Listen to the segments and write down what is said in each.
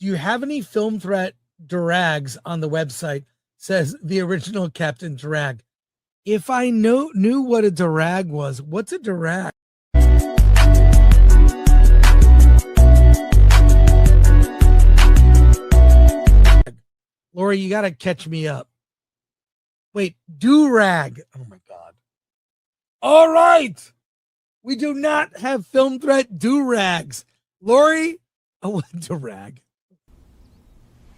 Do you have any film threat durags on the website? Says the original Captain Durag. If I knew what a durag was, what's a durag? Lori, you got to catch me up. Wait, durag. Oh my God. All right. We do not have film threat durags. Lori, oh, durag.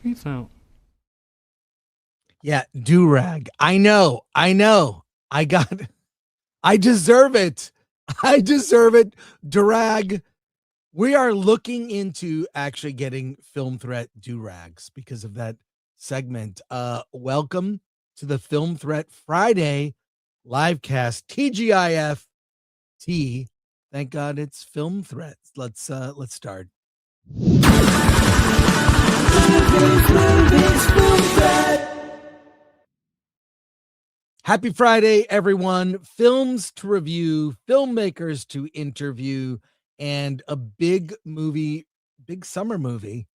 Peace out. Yeah, durag. I know. I deserve it. Durag. We are looking into actually getting film threat durags because of that segment. Welcome to the Film Threat Friday livecast. TGIF. Thank God it's film threats. Let's start. Happy Friday, everyone. Films to review, filmmakers to interview, and a big movie, big summer movie.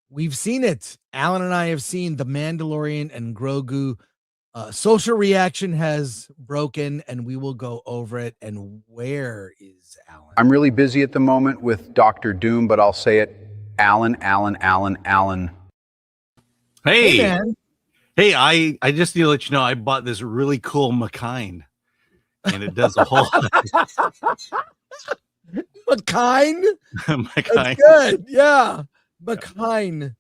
We've seen it. Alan and I have seen The Mandalorian and Grogu. Social reaction has broken, and we will go over it. And where is Alan? I'm really busy at the moment with Dr. Doom, but I'll say it. Alan. Hey, man. Hey, I just need to let you know I bought this really cool McKine, and it does a whole McKine? McKine. That's good. Yeah. McKine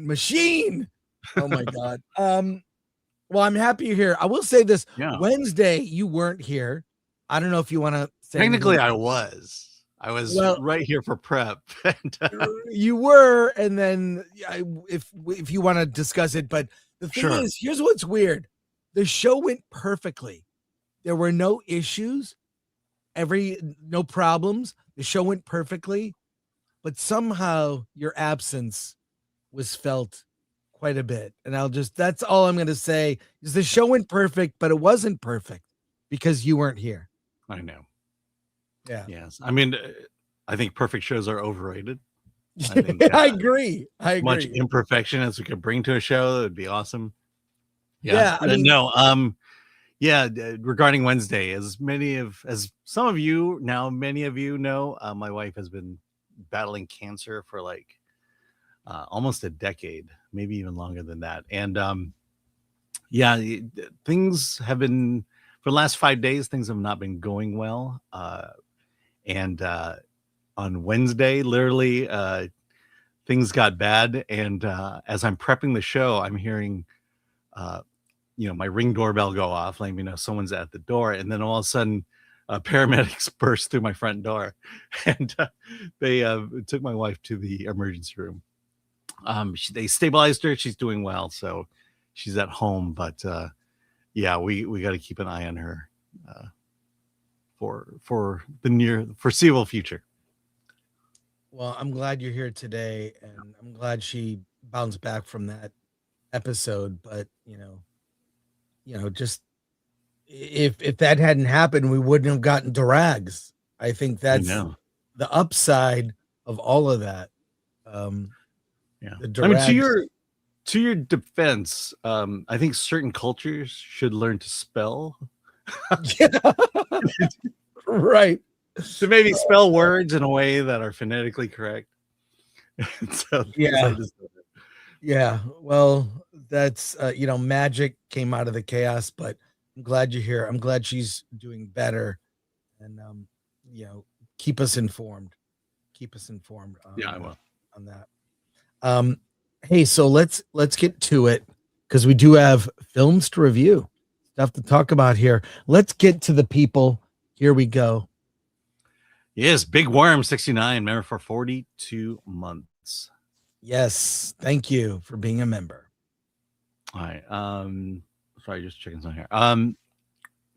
machine. Oh my God. Well, I'm happy you're here. I will say this. Yeah. Wednesday, you weren't here. I don't know if you want to say Technically, anything. I was right here for prep. You were, and then if you want to discuss it, but the thing is, here's what's weird. The show went perfectly. There were no issues, no problems. The show went perfectly, but somehow your absence was felt quite a bit. And that's all I'm going to say is the show went perfect, but it wasn't perfect because you weren't here. I know. Yeah. Yes. I mean, I think perfect shows are overrated. I agree. Much imperfection as we could bring to a show, that would be awesome. Yeah. Regarding Wednesday, as some of you now, many of you know, my wife has been battling cancer for like almost a decade, maybe even longer than that. And things have been, for the last 5 days, things have not been going well. And on Wednesday, literally, things got bad. And as I'm prepping the show, I'm hearing, my Ring doorbell go off, letting me know someone's at the door. And then all of a sudden, paramedics burst through my front door, and they took my wife to the emergency room. They stabilized her. She's doing well, so she's at home. But we got to keep an eye on her for the foreseeable future. Well, I'm glad you're here today, and I'm glad she bounced back from that episode. But just if that hadn't happened, we wouldn't have gotten durags. I think that's the upside of all of that. I mean, to your defense, I think certain cultures should learn to spell. Right. To maybe spell words in a way that are phonetically correct. Yeah. Well, that's magic came out of the chaos, but I'm glad you're here. I'm glad she's doing better, and keep us informed. I will on that. Hey, so let's get to it, because we do have films to review, stuff to talk about here. Let's get to the people. Here we go. Yes, Big Worm 69, member for 42 months. Yes, thank you for being a member. All right. Sorry, just checking something here.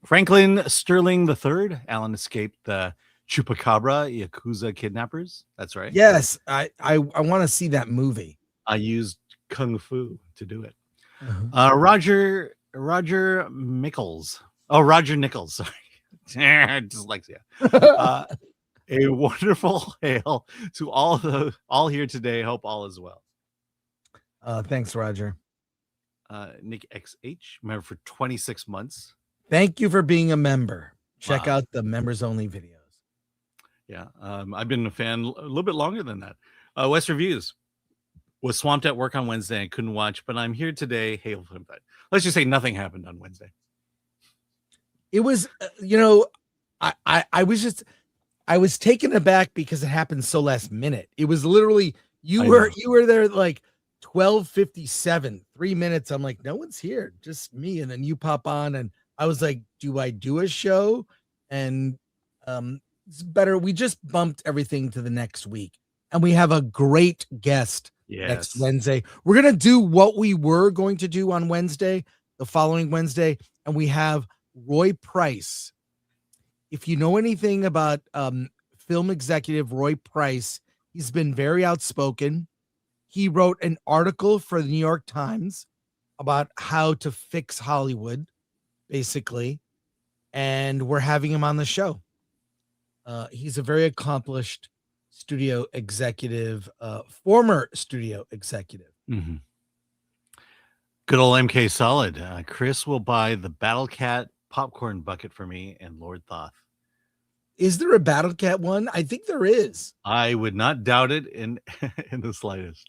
Franklin Sterling III. Alan escaped the Chupacabra Yakuza kidnappers. That's right. Yes, I want to see that movie. I used Kung Fu to do it. Roger Nichols. Oh, Roger Nichols. Sorry. Dyslexia. A wonderful hail to all here today. Hope all is well. Thanks, Roger. Nick XH, member for 26 months. Thank you for being a member. Check Wow. out the members only videos. Yeah, I've been a fan a little bit longer than that. West Reviews was swamped at work on Wednesday and couldn't watch, but I'm here today. Hail from that. Let's just say nothing happened on Wednesday. It was, I was taken aback because it happened so last minute. It was literally you were there at like 12:57, 3 minutes. I'm like, no one's here, just me. And then you pop on, and I was like, do I do a show? And it's better. We just bumped everything to the next week, and we have a great guest next Wednesday. We're gonna do what we were going to do on Wednesday, the following Wednesday, and we have Roy Price. If you know anything about film executive Roy Price, he's been very outspoken. He wrote an article for the New York Times about how to fix Hollywood, basically, and we're having him on the show. He's a very accomplished studio executive, former studio executive. Mm-hmm. Good old MK Solid. Chris will buy the Battle Cat popcorn bucket for me and Lord Thoth. Is there a Battle Cat one? I think there is. I would not doubt it in the slightest.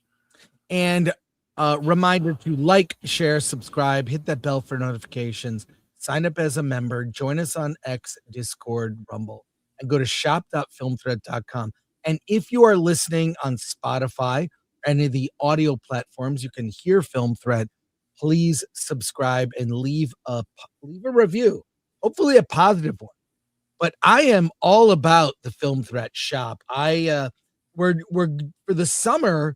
And reminder to like, share, subscribe, hit that bell for notifications, sign up as a member, join us on X, Discord, Rumble, and go to shop.filmthread.com. And if you are listening on Spotify or any of the audio platforms, you can hear Film Thread. Please subscribe and leave a review, hopefully a positive one. But I am all about the Film Threat shop. We're for the summer,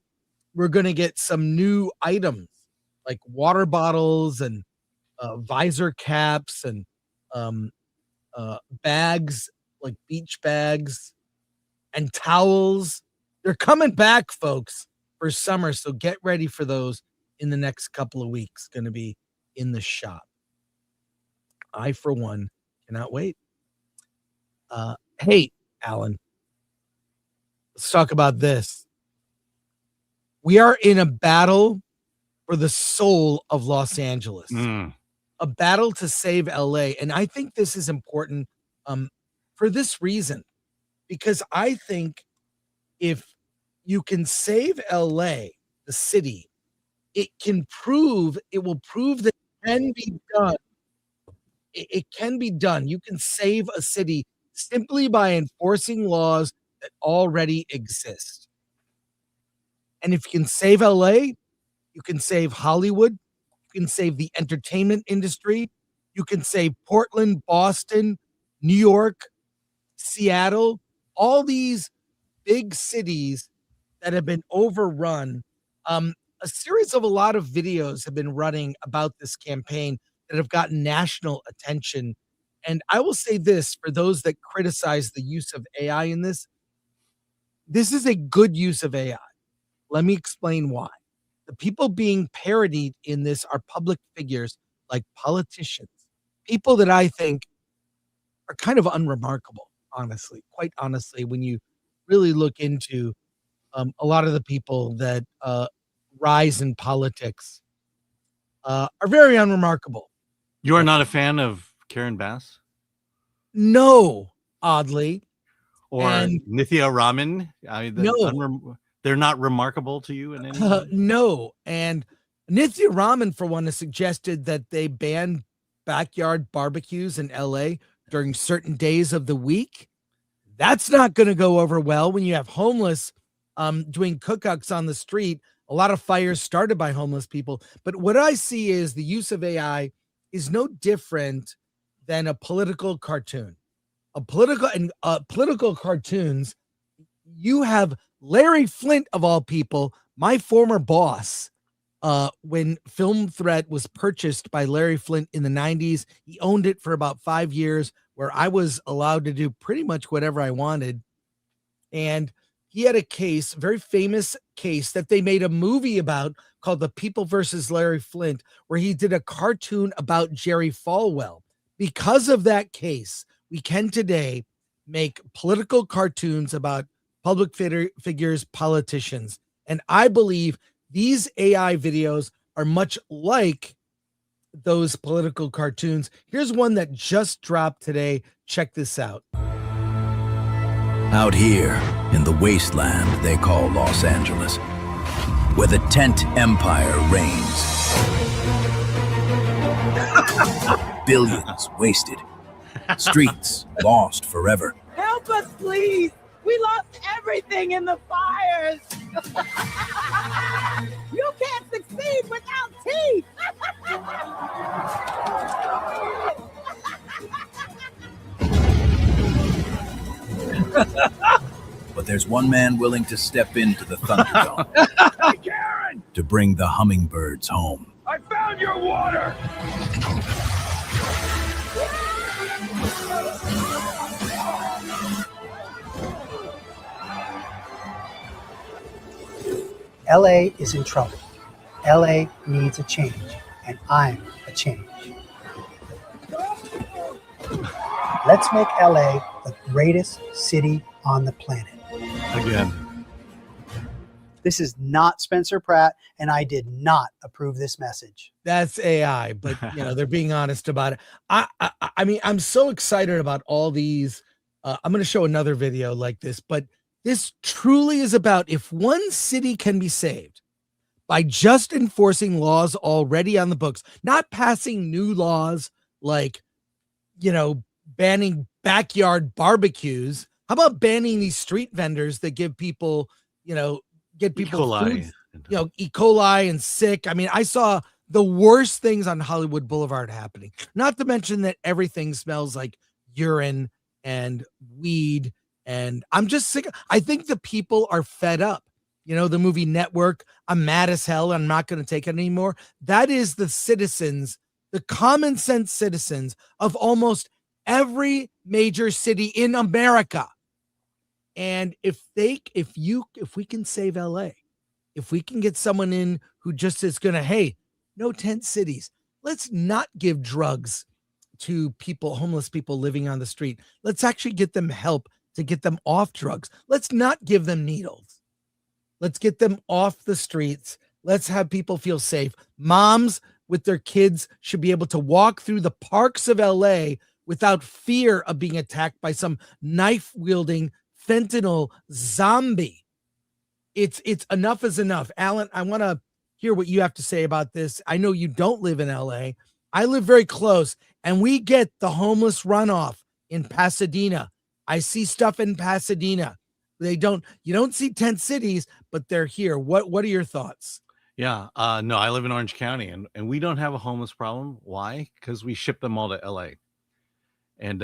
we're going to get some new items like water bottles and visor caps and bags, like beach bags and towels. They're coming back, folks, for summer. So get ready for those in the next couple of weeks. Going to be in the shop. I, for one, cannot wait. Hey, Alan, let's talk about this. We are in a battle for the soul of Los Angeles, a battle to save LA. And I think this is important for this reason, because I think if you can save LA, the city, it will prove that it can be done. It can be done. You can save a city simply by enforcing laws that already exist. And if you can save LA, you can save Hollywood, you can save the entertainment industry, you can save Portland, Boston, New York, Seattle, all these big cities that have been overrun. A series of a lot of videos have been running about this campaign that have gotten national attention. And I will say this, for those that criticize the use of AI in this is a good use of AI. Let me explain why. The people being parodied in this are public figures like politicians, people that I think are kind of unremarkable, honestly, quite honestly, when you really look into a lot of the people that rise in politics are very unremarkable. You are not a fan of Karen Bass? No, oddly. Or Nithya Raman? No. They're not remarkable to you in any way? No. And Nithya Raman, for one, has suggested that they ban backyard barbecues in LA during certain days of the week. That's not going to go over well when you have homeless doing cookouts on the street. A lot of fires started by homeless people. But what I see is the use of AI is no different than a political cartoon. Political cartoons, you have Larry Flint, of all people, my former boss, when Film Threat was purchased by Larry Flint in the 90s. He owned it for about 5 years, where I was allowed to do pretty much whatever I wanted. And he had a case, very famous case, that they made a movie about called The People versus Larry Flint, where he did a cartoon about Jerry Falwell. Because of that case, we can today make political cartoons about public figures, politicians. And I believe these AI videos are much like those political cartoons. Here's one that just dropped today. Check this out. Out here in the wasteland they call Los Angeles, where the tent empire reigns. Billions wasted. Streets lost forever. Help us, please. We lost everything in the fires. You can't succeed without teeth. But there's one man willing to step into the Thunderdome Hey, Karen! to bring the hummingbirds home. I found your water! LA is in trouble. LA needs a change, and I'm a change. Let's make LA the greatest city on the planet. Again. This is not Spencer Pratt, and I did not approve this message. That's AI, but they're being honest about it. I mean, I'm so excited about all these. I'm going to show another video like this, but this truly is about if one city can be saved by just enforcing laws already on the books, not passing new laws like, banning backyard barbecues. How about banning these street vendors that give people, get people E. coli. food, E. coli and sick. I mean, I saw the worst things on Hollywood Boulevard happening, not to mention that everything smells like urine and weed. And I'm just sick. I think the people are fed up. The movie Network, I'm mad as hell. I'm not going to take it anymore. That is the citizens, the common sense citizens of almost every major city in America. And if we can save LA, if we can get someone in who just is going to, hey, no tent cities, let's not give drugs to people, homeless people living on the street. Let's actually get them help to get them off drugs. Let's not give them needles. Let's get them off the streets. Let's have people feel safe. Moms with their kids should be able to walk through the parks of LA without fear of being attacked by some knife-wielding fentanyl zombie. It's enough is enough. Alan, I want to hear what you have to say about this. I know you don't live in LA. I live very close, and we get the homeless runoff in Pasadena. I see stuff in Pasadena. You don't see tent cities, but they're here. What are your thoughts? Yeah. No, I live in Orange County and we don't have a homeless problem. Why? Because we ship them all to LA. And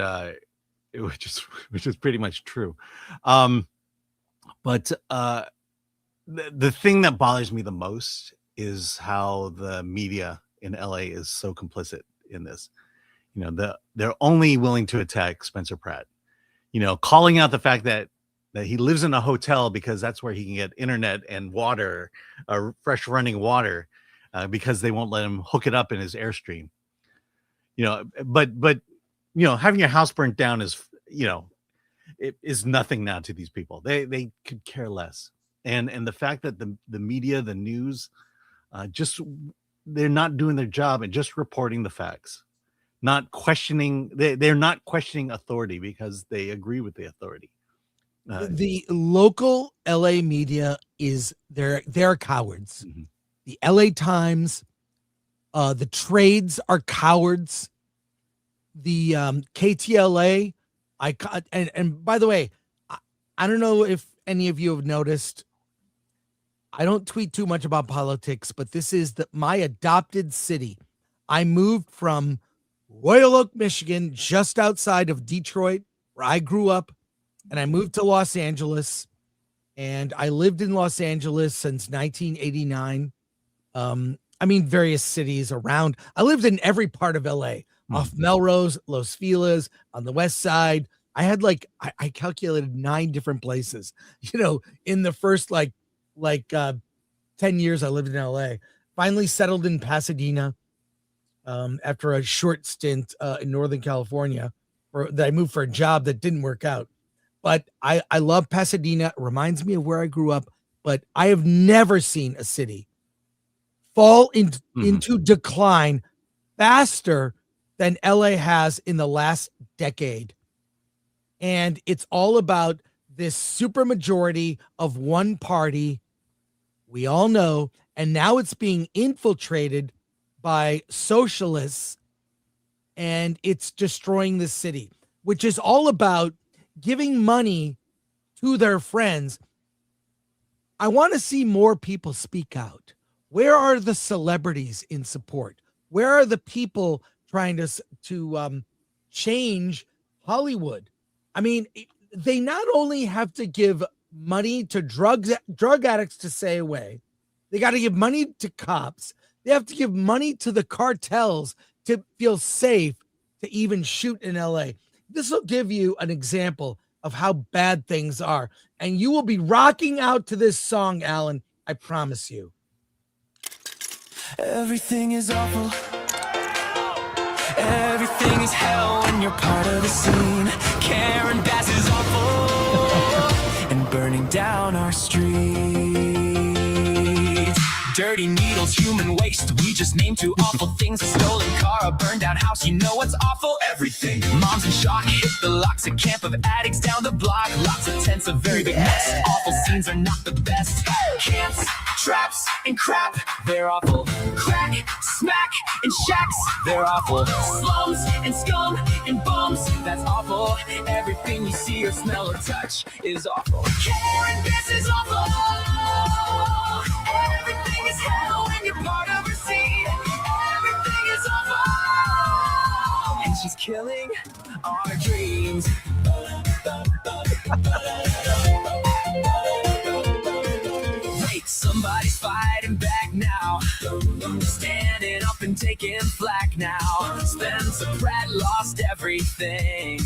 which is pretty much true. But the thing that bothers me the most is how the media in LA is so complicit in this. They're only willing to attack Spencer Pratt. Calling out the fact that he lives in a hotel because that's where he can get internet and water, fresh running water, because they won't let him hook it up in his Airstream. But having your house burnt down is, it is nothing now to these people. They could care less. And the fact that the media, the news, they're not doing their job and just reporting the facts. Not questioning, they're not questioning authority because they agree with the authority. The local LA media they're cowards. Mm-hmm. The LA Times, the trades are cowards. The KTLA, and by the way, I don't know if any of you have noticed. I don't tweet too much about politics, but this is my adopted city. I moved from Royal Oak, Michigan, just outside of Detroit, where I grew up, and I moved to Los Angeles, and I lived in Los Angeles since 1989. Various cities around. I lived in every part of LA, off Melrose, Los Feliz, on the west side. I had I calculated 9 different places, in the first 10 years I lived in LA. Finally settled in Pasadena after a short stint in Northern California. that I moved for a job that didn't work out. But I love Pasadena. It reminds me of where I grew up, but I have never seen a city fall into decline faster than LA has in the last decade. And it's all about this super majority of one party. We all know, and now it's being infiltrated by socialists, and it's destroying the city, which is all about giving money to their friends. I want to see more people speak out. Where are the celebrities in support? Where are the people trying to change Hollywood? I mean, they not only have to give money to drug addicts to stay away, they got to give money to cops. They have to give money to the cartels to feel safe to even shoot in LA. This will give you an example of how bad things are. And you will be rocking out to this song, Alan. I promise you. Everything is awful. Everything is hell when you're part of the scene. Karen Bass is awful and burning down our streets. Dirty needles, human waste. We just named two awful things: a stolen car, a burned down house. You know what's awful? Everything. Moms in shock, hit the locks. A camp of addicts down the block. Lots of tents, a very big mess. Awful scenes are not the best. Camps, traps, and crap, they're awful. Crack, smack, and shacks, they're awful. Slums, and scum, and bums, that's awful. Everything you see or smell or touch is awful. Karen Bass is awful. Everything is hell when you're part of her scene. Everything is awful, and she's killing our dreams. Wait, somebody's fighting back now. Standing up and taking flack now. Spencer Pratt lost everything.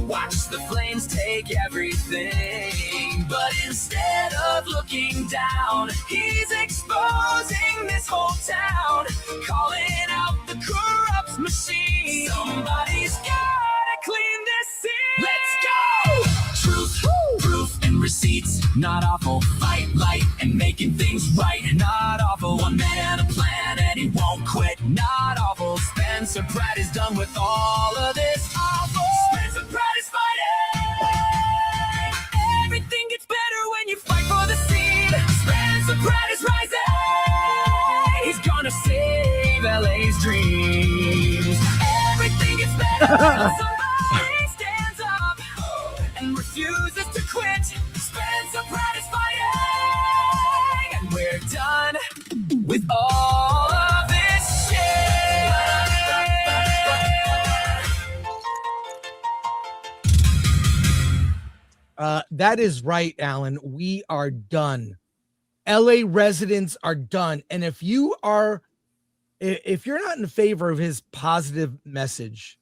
Watch the flames take everything. But instead of looking down, he's exposing this whole town, calling out the corrupt machine. Somebody's gotta clean this scene. Let's go! Truth, proof, and receipts. Not awful. Fight, light, and making things right. Not awful. One man, a plan, and he won't quit. Not awful. Spencer Pratt is done with all of this. Awful. Spencer Pratt is fighting. Everything gets better when you fight for the scene. Spencer Pratt is rising. He's gonna save LA's dreams. Everything gets better when somebody stands up and refuses to quit. Spencer Pratt is fighting, and we're done with all of this shit. That is right, Alan. We are done. LA residents are done. And if you're not in favor of his positive message,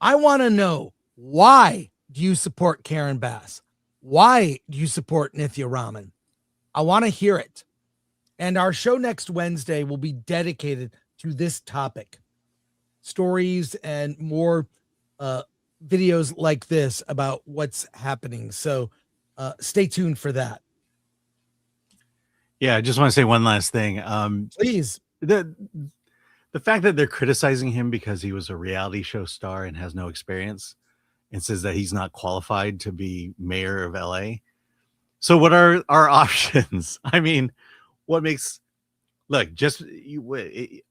I want to know, why do you support Karen Bass? Why do you support Nithya Raman? I want to hear it. And our show next Wednesday will be dedicated to this topic. Stories and more videos like this about what's happening. So stay tuned for that. Yeah, I just want to say one last thing. Please. The fact that they're criticizing him because he was a reality show star and has no experience, and says that he's not qualified to be mayor of LA. So what are our options? I mean, what makes, look,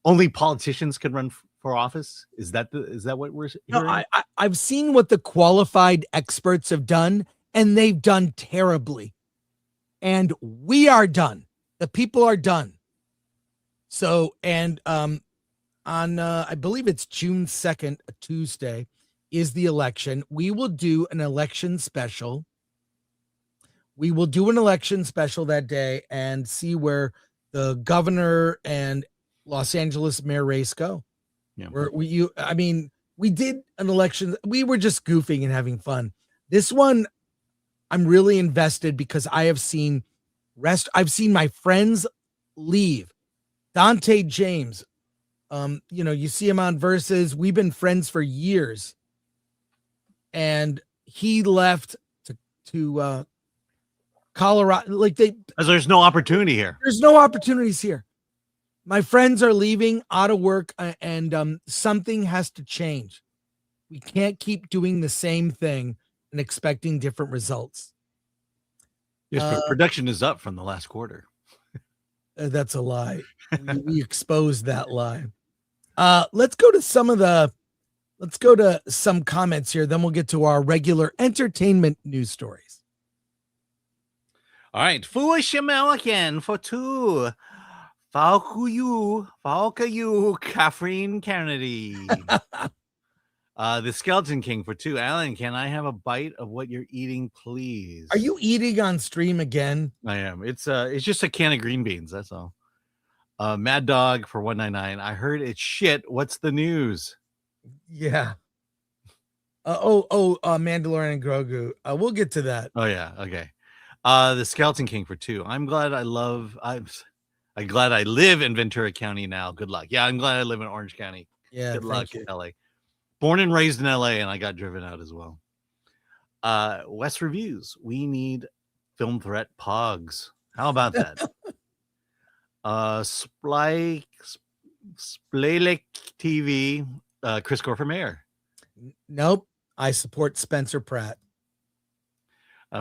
only politicians can run for office? Is that what we're hearing? No, I've seen what the qualified experts have done, and they've done terribly. And we are done. The people are done. So, and on I believe it's June 2nd, a Tuesday, is the election. We will do an election special. We will do an election special that day and see where the governor and Los Angeles mayor race go. Yeah. We did an election. We were just goofing and having fun. This one, I'm really invested because I have seen I've seen my friends leave. Dante James, you see him on Versus. We've been friends for years. and he left to Colorado. Like there's no opportunity here. There's no opportunities here. My friends are leaving out of work, and something has to change. We can't keep doing the same thing and expecting different results. Yes, but production is up from the last quarter. That's a lie. we exposed that lie. Let's go to some comments here. Then we'll get to our regular entertainment news stories. All right. Foolish American for 2. Falcayu, Catherine Kennedy. The Skeleton King for 2. Alan, can I have a bite of what you're eating, please? Are you eating on stream again? I am. It's just a can of green beans. That's all. Mad Dog for 199. I heard it's shit. What's the news? Yeah. Mandalorian and Grogu. We'll get to that. Oh yeah. Okay. The Skeleton King for 2. I'm glad I live in Ventura County now. Good luck. Yeah, I'm glad I live in Orange County. Yeah. Good luck, LA. Born and raised in LA, and I got driven out as well. West Reviews. We need film threat pogs. How about that? Splake TV. Chris Gore for mayor. Nope. I support Spencer Pratt.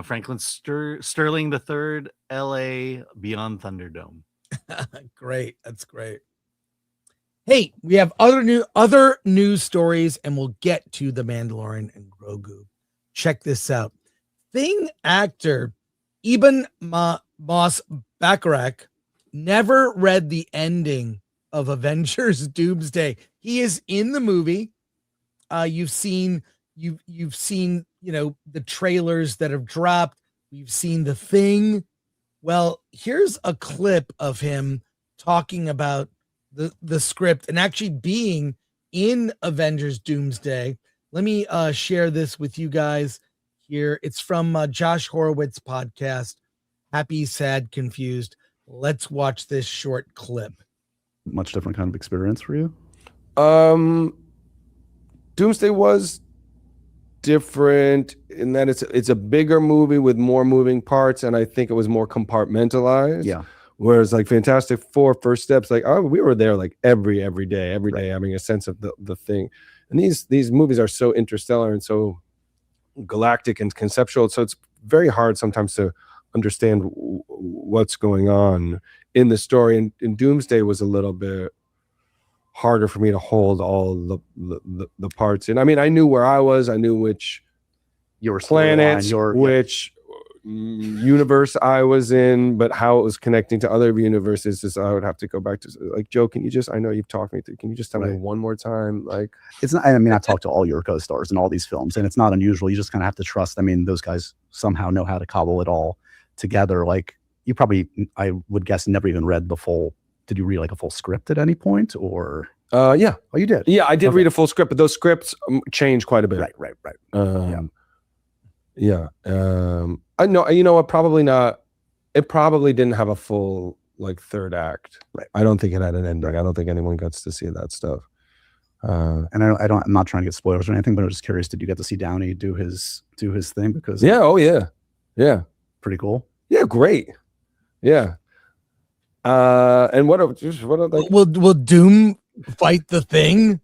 Franklin Sterling III, LA Beyond Thunderdome. Great. That's great. Hey, we have other news stories, and we'll get to the Mandalorian and Grogu. Check this out. Thing actor Ebon Moss-Bachrach never read the ending of Avengers Doomsday. He is in the movie. You've seen, the trailers that have dropped. You've seen The Thing. Well, here's a clip of him talking about the script and actually being in Avengers Doomsday. Let me share this with you guys here. It's from Josh Horowitz podcast, Happy, Sad, Confused. Let's watch this short clip. Much different kind of experience for you? Doomsday was different in that it's a bigger movie with more moving parts, and I think it was more compartmentalized. Yeah. Whereas like Fantastic Four, First Steps, like we were there like every day, having a sense of the thing. And these movies are so interstellar and so galactic and conceptual, so it's very hard sometimes to understand what's going on in the story. And Doomsday was a little bit harder for me to hold all the parts. And I mean, I knew where I was, I knew which planets, which universe I was in, but how it was connecting to other universes is I would have to go back to like, Joe, I know you've talked me through, can you just tell me one more time? Like, it's not, I mean, I've talked to all your co-stars in all these films, and it's not unusual. You just kind of have to trust. I mean, those guys somehow know how to cobble it all together. Like, you probably, I would guess, never even read the full. Did you read like a full script at any point, or? Yeah. Oh, you did? Yeah, I did read a full script, but those scripts change quite a bit. Right. Yeah. I know, you know what? Probably not. It probably didn't have a full like third act. Right. I don't think it had an ending. I don't think anyone gets to see that stuff. And I'm not trying to get spoilers or anything, but I'm just curious. Did you get to see Downey do his thing? Because yeah, pretty cool. Yeah, great. Yeah. And what like, will Doom fight the Thing?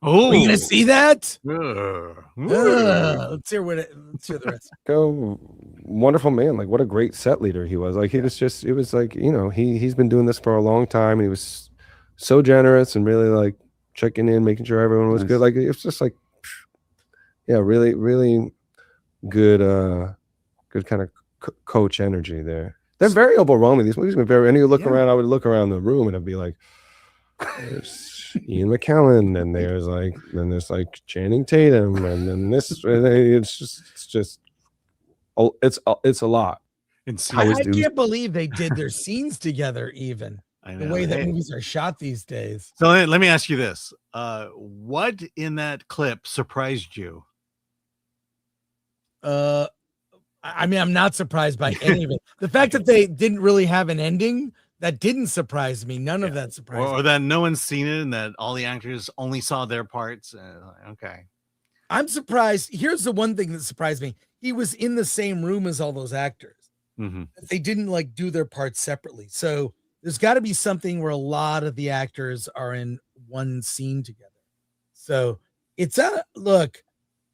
Oh, are you gonna see that? Let's hear the rest. Go, wonderful man. Like, what a great set leader he was. Like, it was like, you know, he's been doing this for a long time, and he was so generous and really like checking in, making sure everyone was good. Like, it's just like, yeah, really, really good, good kind of coach energy there. They're very overwhelming. These movies are very. And you look around, I would look around the room, and I'd be like, there's Ian McKellen, and there's like Channing Tatum, and then this. It's just it's a lot. I can't believe they did their scenes together. Even the way that movies are shot these days. So let me ask you this: what in that clip surprised you? I mean, I'm not surprised by any of it. The fact that they didn't really have an ending, that didn't surprise me. None of that surprised me. Or that no one's seen it and that all the actors only saw their parts. Okay. I'm surprised. Here's the one thing that surprised me. He was in the same room as all those actors. Mm-hmm. They didn't like do their parts separately. So there's got to be something where a lot of the actors are in one scene together. So it's a look.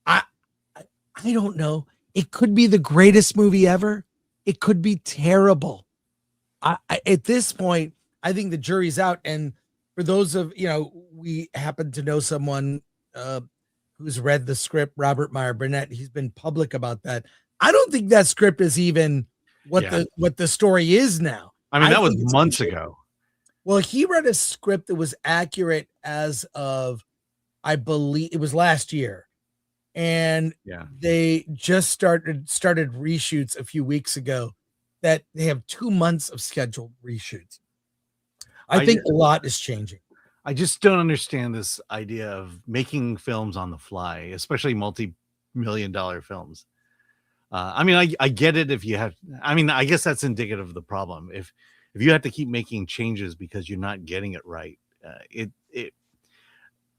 I don't know. It could be the greatest movie ever. It could be terrible. At this point, I think the jury's out. And for those of we happen to know someone who's read the script, Robert Meyer Burnett. He's been public about that. I don't think that script is even what the story is now. I mean, that was months ago. Well, he read a script that was accurate as of, I believe it was last year. And they just started reshoots a few weeks ago that they have 2 months of scheduled reshoots. I think a lot is changing. I just don't understand this idea of making films on the fly, especially multi-million-dollar films. I mean, I get it if you have. I mean, I guess that's indicative of the problem. If you have to keep making changes because you're not getting it right,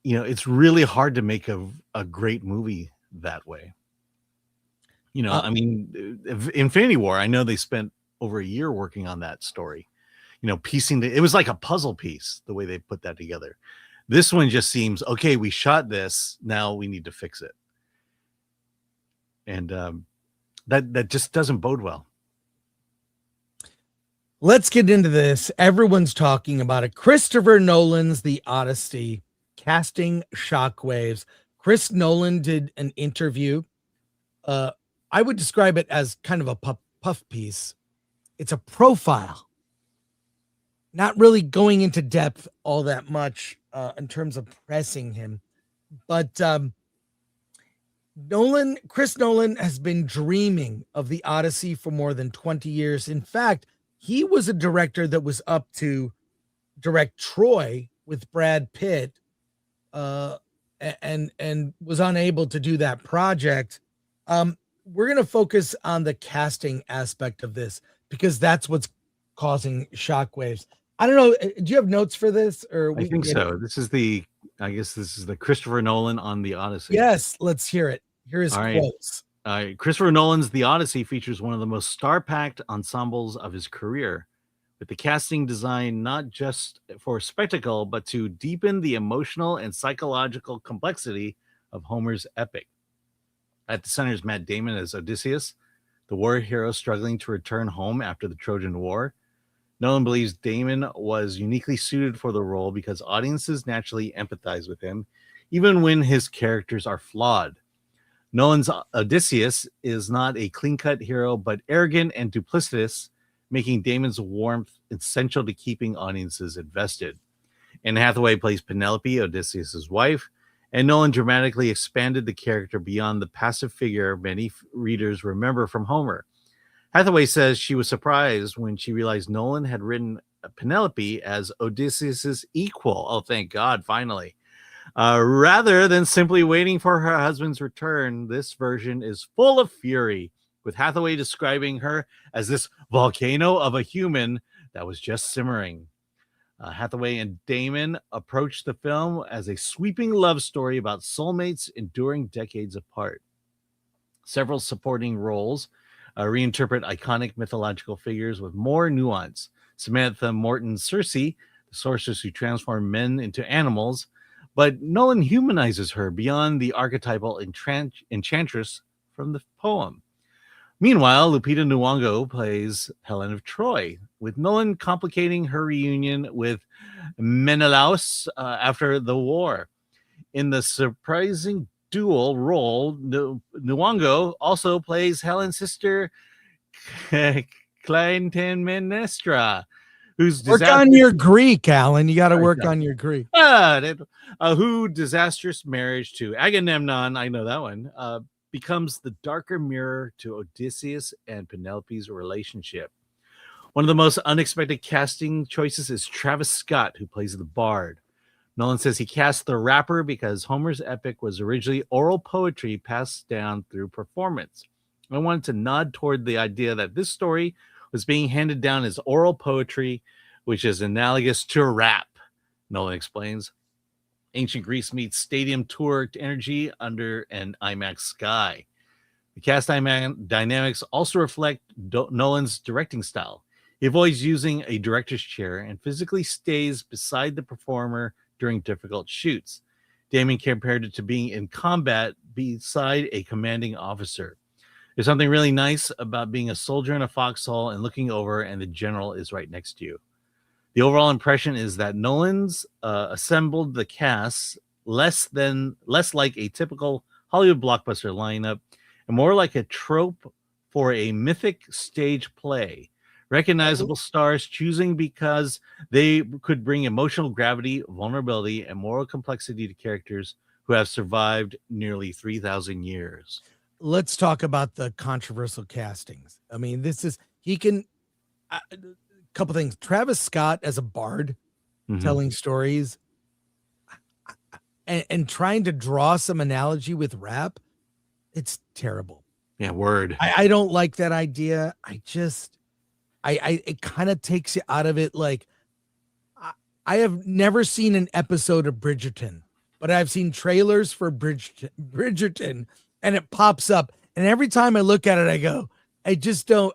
it's really hard to make a great movie that way. I mean, Infinity War. I know they spent over a year working on that story. Piecing it was like a puzzle piece the way they put that together. This one just seems okay. We shot this. Now we need to fix it, and that just doesn't bode well. Let's get into this. Everyone's talking about it. Christopher Nolan's The Odyssey casting shockwaves. Chris Nolan did an interview. I would describe it as kind of a puff piece. It's a profile. Not really going into depth all that much in terms of pressing him. But Chris Nolan has been dreaming of The Odyssey for more than 20 years. In fact, he was a director that was up to direct Troy with Brad Pitt and was unable to do that project. We're going to focus on the casting aspect of this because that's what's causing shockwaves. I don't know. Do you have notes for this? Or I think so. This is the Christopher Nolan on The Odyssey. Yes, let's hear it. Here is quotes. Christopher Nolan's The Odyssey features one of the most star-packed ensembles of his career, with the casting designed not just for spectacle, but to deepen the emotional and psychological complexity of Homer's epic. At the center is Matt Damon as Odysseus, the war hero struggling to return home after the Trojan War. Nolan believes Damon was uniquely suited for the role because audiences naturally empathize with him, even when his characters are flawed. Nolan's Odysseus is not a clean-cut hero, but arrogant and duplicitous, making Damon's warmth essential to keeping audiences invested. Anne Hathaway plays Penelope, Odysseus' wife, and Nolan dramatically expanded the character beyond the passive figure many readers remember from Homer. Hathaway says she was surprised when she realized Nolan had written Penelope as Odysseus' equal. Oh, thank God, finally. Rather than simply waiting for her husband's return, this version is full of fury, with Hathaway describing her as this volcano of a human that was just simmering. Hathaway and Damon approached the film as a sweeping love story about soulmates enduring decades apart. Several supporting roles reinterpret iconic mythological figures with more nuance. Samantha Morton's Circe, the sorceress who transformed men into animals, but Nolan humanizes her beyond the archetypal enchantress from the poem. Meanwhile, Lupita Nyong'o plays Helen of Troy, with Nolan complicating her reunion with Menelaus after the war. In the surprising dual role, Nyong'o also plays Helen's sister, Clytemnestra, who's work on your Greek, Alan. You got to work on your Greek. Who disastrous marriage to Agamemnon, I know that one, becomes the darker mirror to Odysseus and Penelope's relationship. One of the most unexpected casting choices is Travis Scott, who plays the bard. Nolan says he cast the rapper because Homer's epic was originally oral poetry passed down through performance. I wanted to nod toward the idea that this story was being handed down as oral poetry, which is analogous to rap, Nolan explains. Ancient Greece meets stadium tour energy under an IMAX sky. The cast dynamics also reflect Nolan's directing style. He avoids using a director's chair and physically stays beside the performer during difficult shoots. Damon compared it to being in combat beside a commanding officer. There's something really nice about being a soldier in a foxhole and looking over and the general is right next to you. The overall impression is that Nolan's assembled the cast less like a typical Hollywood blockbuster lineup and more like a trope for a mythic stage play. Recognizable stars choosing because they could bring emotional gravity, vulnerability, and moral complexity to characters who have survived nearly 3,000 years. Let's talk about the controversial castings. I mean, a couple things. Travis Scott as a bard telling stories and trying to draw some analogy with rap. It's terrible. Yeah, word. I don't like that idea. It kind of takes you out of it. Like, I have never seen an episode of Bridgerton, but I've seen trailers for Bridgerton, and it pops up. And every time I look at it, I go, I just don't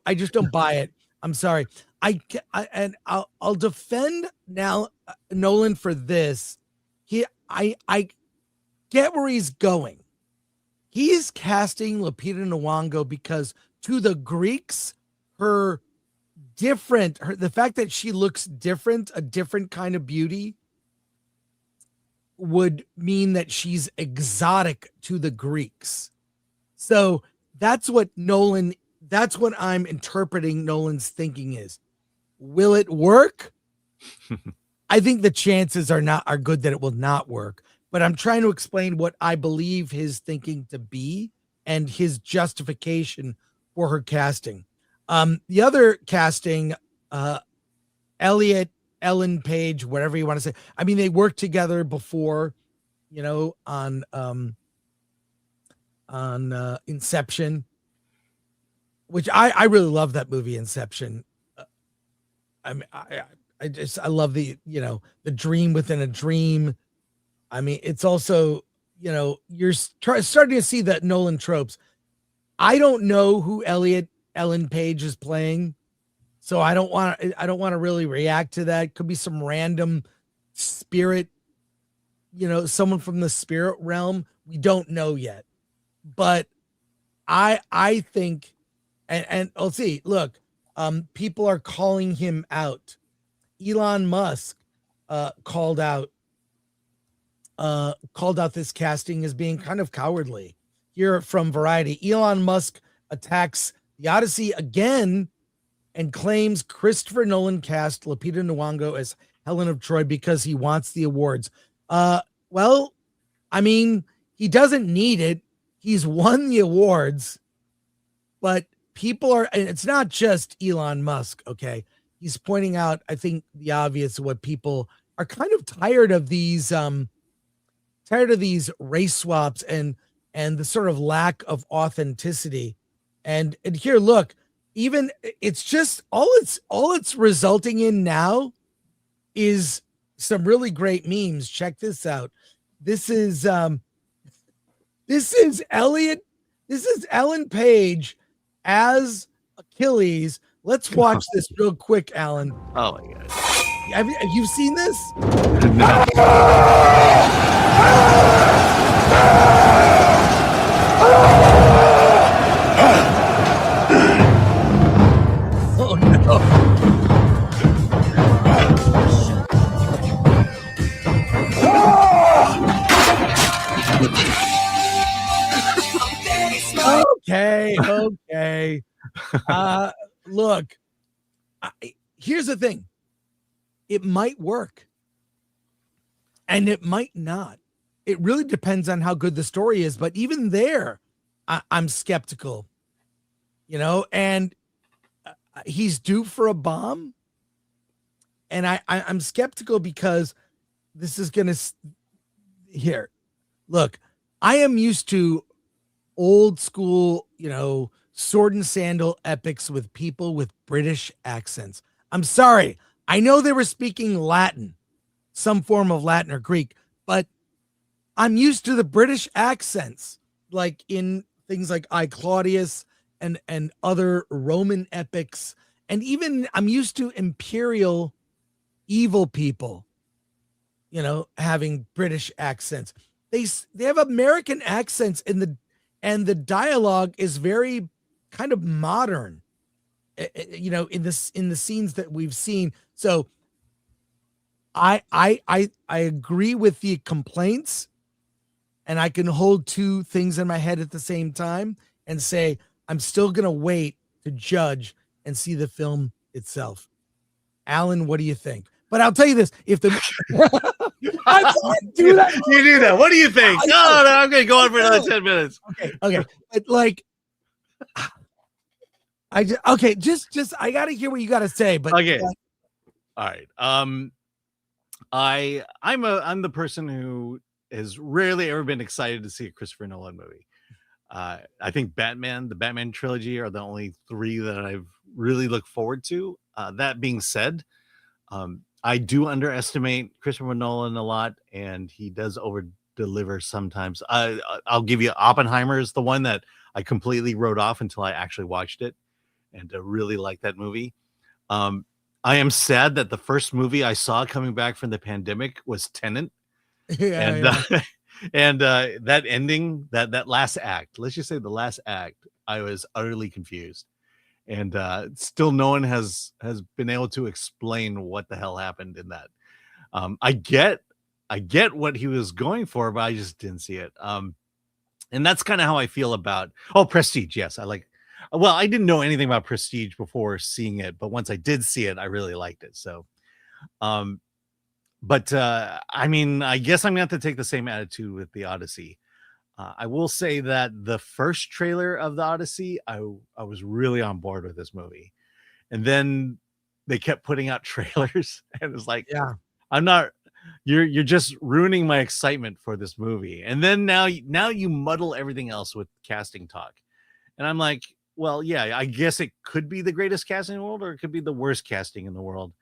buy it. I'm sorry. I'll defend now Nolan for this. I get where he's going. He's casting Lupita Nyong'o because to the Greeks, the fact that she looks different, a different kind of beauty, would mean that she's exotic to the Greeks. So that's what I'm interpreting Nolan's thinking is. Will it work? I think the chances are good that it will not work, but I'm trying to explain what I believe his thinking to be and his justification for her casting. The other casting, Elliot, Ellen Page, whatever you want to say. I mean, they worked together before, on Inception, which I really love that movie, Inception. I love the dream within a dream. I mean, it's also, you're starting to see that Nolan tropes. I don't know who Ellen Page is playing, so I don't want to really react to that. Could be some random spirit, someone from the spirit realm. We don't know yet, but I think, and I'll see. Look, people are calling him out. Elon Musk called out this casting as being kind of cowardly. Here from Variety, Elon Musk attacks the Odyssey again and claims Christopher Nolan cast Lupita Nyong'o as Helen of Troy because he wants the awards. Well, I mean, he doesn't need it. He's won the awards, but people are, and it's not just Elon Musk, okay? He's pointing out, I think, the obvious, what people are kind of tired of these race swaps and the sort of lack of authenticity. And here, look, even it's just all it's resulting in now is some really great memes. Check this out. This is Ellen Page as Achilles. Let's watch this real quick, Alan. Oh my god. Have you seen this? No. Oh no. Okay. Look, here's the thing. It might work and it might not. It really depends on how good the story is. But even there, I'm skeptical, and he's due for a bomb. And I'm skeptical because this is going to here. Look, I am used to old school, sword and sandal epics with people with British accents. I'm sorry. I know they were speaking Latin, some form of Latin or Greek, but I'm used to the British accents, like in things like I Claudius and other Roman epics, and even I'm used to imperial evil people, you know, having British accents. They have American accents and the dialogue is very kind of modern, you know, in the scenes that we've seen. So I agree with the complaints, and I can hold two things in my head at the same time and say I'm still gonna wait to judge and see the film itself. Alan, what do you think? But I'll tell you this: if the I can't do that. You do that. What do you think? No, I'm going to go on for another 10 minutes. Okay. But like, I got to hear what you got to say. But okay. All right. I'm the person who has rarely ever been excited to see a Christopher Nolan movie. I think the Batman trilogy are the only three that I've really looked forward to. That being said, I do underestimate Christopher Nolan a lot, and he does over deliver sometimes. I'll give you Oppenheimer is the one that I completely wrote off until I actually watched it, and I really like that movie. I am sad that the first movie I saw coming back from the pandemic was Tenet. And that ending, that last act, let's just say the last act, I was utterly confused. And still no one has been able to explain what the hell happened in that. I get what he was going for, but I just didn't see it. And that's kind of how I feel about Prestige. Yes, I didn't know anything about Prestige before seeing it, but once I did see it, I really liked it. So but I mean, I guess I'm gonna have to take the same attitude with the Odyssey. I will say that the first trailer of the Odyssey, I was really on board with this movie, and then they kept putting out trailers, and it's like, yeah, I'm not. You're just ruining my excitement for this movie, and then now you muddle everything else with casting talk, and I'm like, well, yeah, I guess it could be the greatest casting in the world, or it could be the worst casting in the world.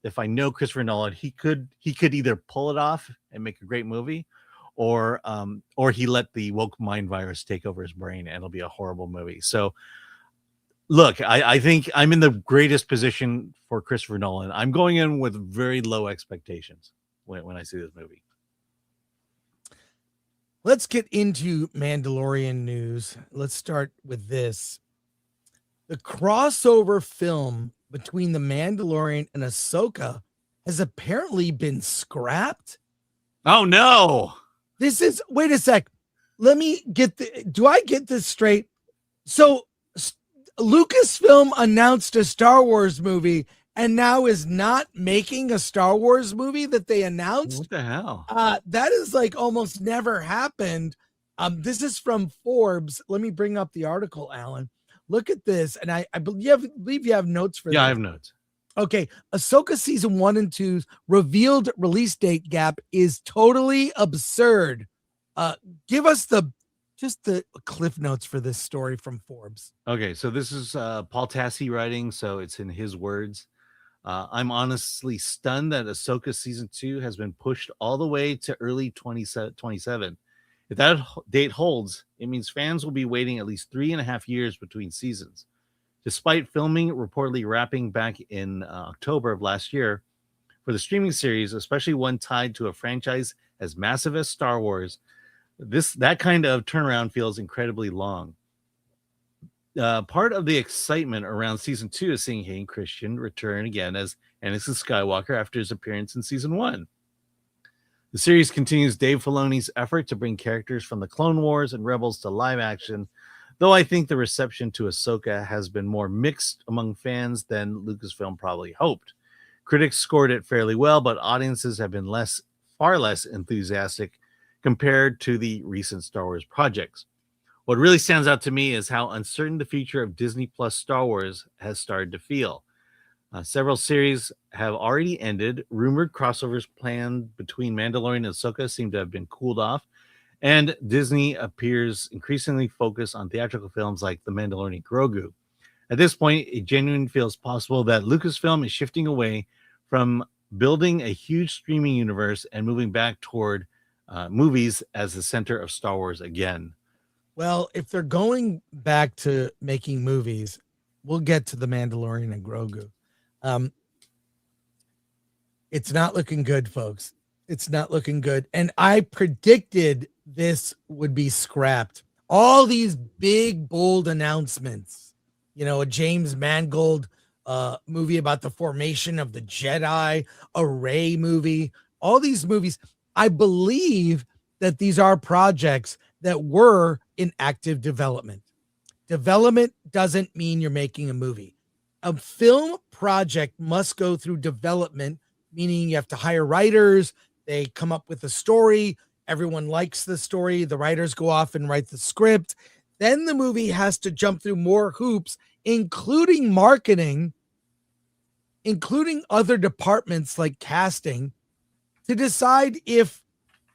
If I know Christopher Nolan, he could either pull it off and make a great movie, or he let the woke mind virus take over his brain and it'll be a horrible movie. So look, I think I'm in the greatest position for Christopher Nolan. I'm going in with very low expectations when I see this movie. Let's get into Mandalorian news. Let's start with this. The crossover film between The Mandalorian and Ahsoka has apparently been scrapped. Oh no. Wait a sec. Let me do I get this straight? So Lucasfilm announced a Star Wars movie and now is not making a Star Wars movie that they announced. What the hell? That is like almost never happened. This is from Forbes. Let me bring up the article, Alan. Look at this, and I believe you have notes for this. Yeah, I have notes. Okay, Ahsoka season 1 and 2's revealed release date gap is totally absurd. Give us the cliff notes for this story from Forbes. Okay, so this is Paul Tassi writing, so it's in his words. I'm honestly stunned that Ahsoka season 2 has been pushed all the way to early 2027. If that date holds, it means fans will be waiting at least 3.5 years between seasons. Despite filming reportedly wrapping back in October of last year, for the streaming series, especially one tied to a franchise as massive as Star Wars, that kind of turnaround feels incredibly long. Part of the excitement around season 2 is seeing Hayden Christensen return again as Anakin Skywalker after his appearance in season 1. The series continues Dave Filoni's effort to bring characters from the Clone Wars and Rebels to live action, though I think the reception to Ahsoka has been more mixed among fans than Lucasfilm probably hoped. Critics scored it fairly well, but audiences have been far less enthusiastic compared to the recent Star Wars projects. What really stands out to me is how uncertain the future of Disney Plus Star Wars has started to feel. Several series have already ended. Rumored crossovers planned between Mandalorian and Ahsoka seem to have been cooled off, and Disney appears increasingly focused on theatrical films like The Mandalorian Grogu. At this point, it genuinely feels possible that Lucasfilm is shifting away from building a huge streaming universe and moving back toward movies as the center of Star Wars again. Well, if they're going back to making movies, we'll get to the Mandalorian and Grogu. It's not looking good, folks. It's not looking good. And I predicted this would be scrapped. All these big, bold announcements, you know, a James Mangold movie about the formation of the Jedi, a Rey movie, all these movies. I believe that these are projects that were in active development. Development doesn't mean you're making a movie. A film project must go through development, meaning you have to hire writers. They come up with a story. Everyone likes the story. The writers go off and write the script. Then the movie has to jump through more hoops, including marketing, including other departments like casting, to decide if,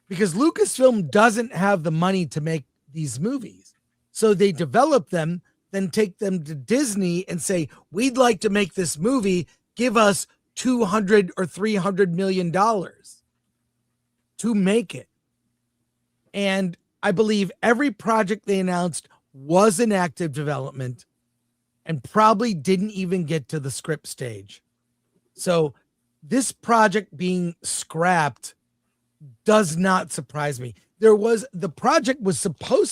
because Lucasfilm doesn't have the money to make these movies. So they develop them, then take them to Disney and say, we'd like to make this movie. Give us $200 or $300 million to make it. And I believe every project they announced was in active development and probably didn't even get to the script stage. So this project being scrapped does not surprise me. The project was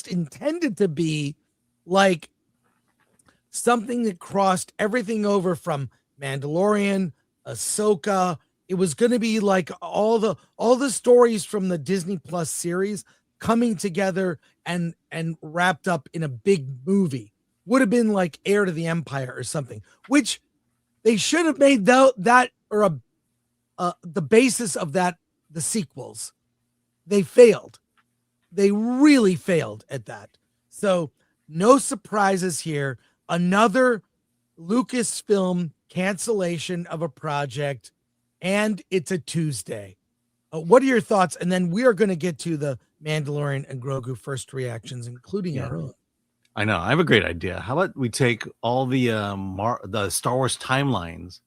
intended to be like something that crossed everything over from Mandalorian, Ahsoka. It was going to be like all the stories from the Disney Plus series coming together and wrapped up in a big movie. Would have been like Heir to the Empire or something, which they should have made that or the basis of that, the sequels. They failed. They really failed at that. So no surprises here. Another Lucasfilm cancellation of a project, and it's a Tuesday. What are your thoughts? And then we are going to get to the Mandalorian and Grogu first reactions, including our own. I know. I have a great idea. How about we take all the Star Wars timelines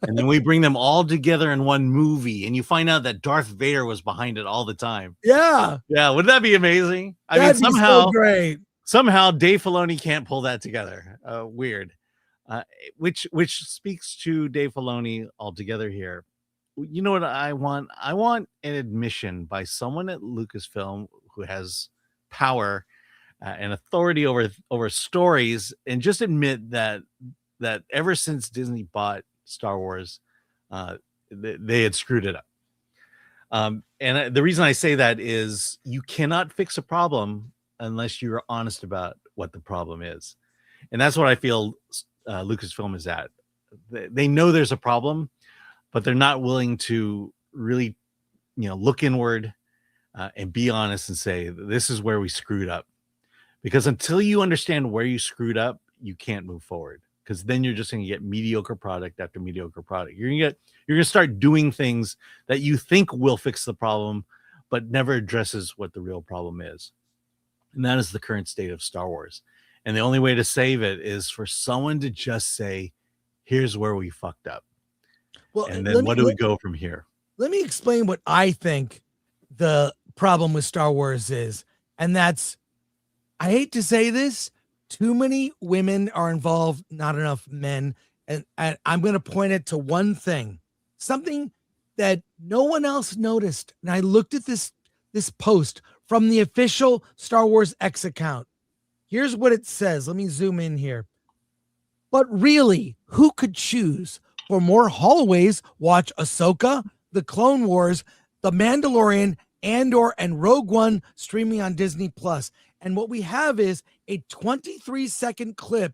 and then we bring them all together in one movie, and you find out that Darth Vader was behind it all the time. Yeah. Yeah. Wouldn't that be amazing? That'd be so great. Somehow Dave Filoni can't pull that together. Weird. Which speaks to Dave Filoni altogether here. You know what I want? I want an admission by someone at Lucasfilm who has power and authority over stories, and just admit that ever since Disney bought Star Wars, they had screwed it up. And the reason I say that is you cannot fix a problem unless you're honest about what the problem is. And that's what I feel Lucasfilm is at. They know there's a problem, but they're not willing to really, look inward and be honest and say, this is where we screwed up. Because until you understand where you screwed up, you can't move forward. Because then you're just going to get mediocre product after mediocre product. You're going to start doing things that you think will fix the problem, but never addresses what the real problem is. And that is the current state of Star Wars. And the only way to save it is for someone to just say, here's where we fucked up. Well, and then what do we go from here? Let me explain what I think the problem with Star Wars is. And that's, I hate to say this, too many women are involved, not enough men. And I'm going to point it to one thing, something that no one else noticed. And I looked at this post from the official Star Wars X account. Here's what it says. Let me zoom in here. But really, who could choose? For more hallways, watch Ahsoka, The Clone Wars, The Mandalorian, Andor, and Rogue One streaming on Disney Plus. And what we have is a 23-second clip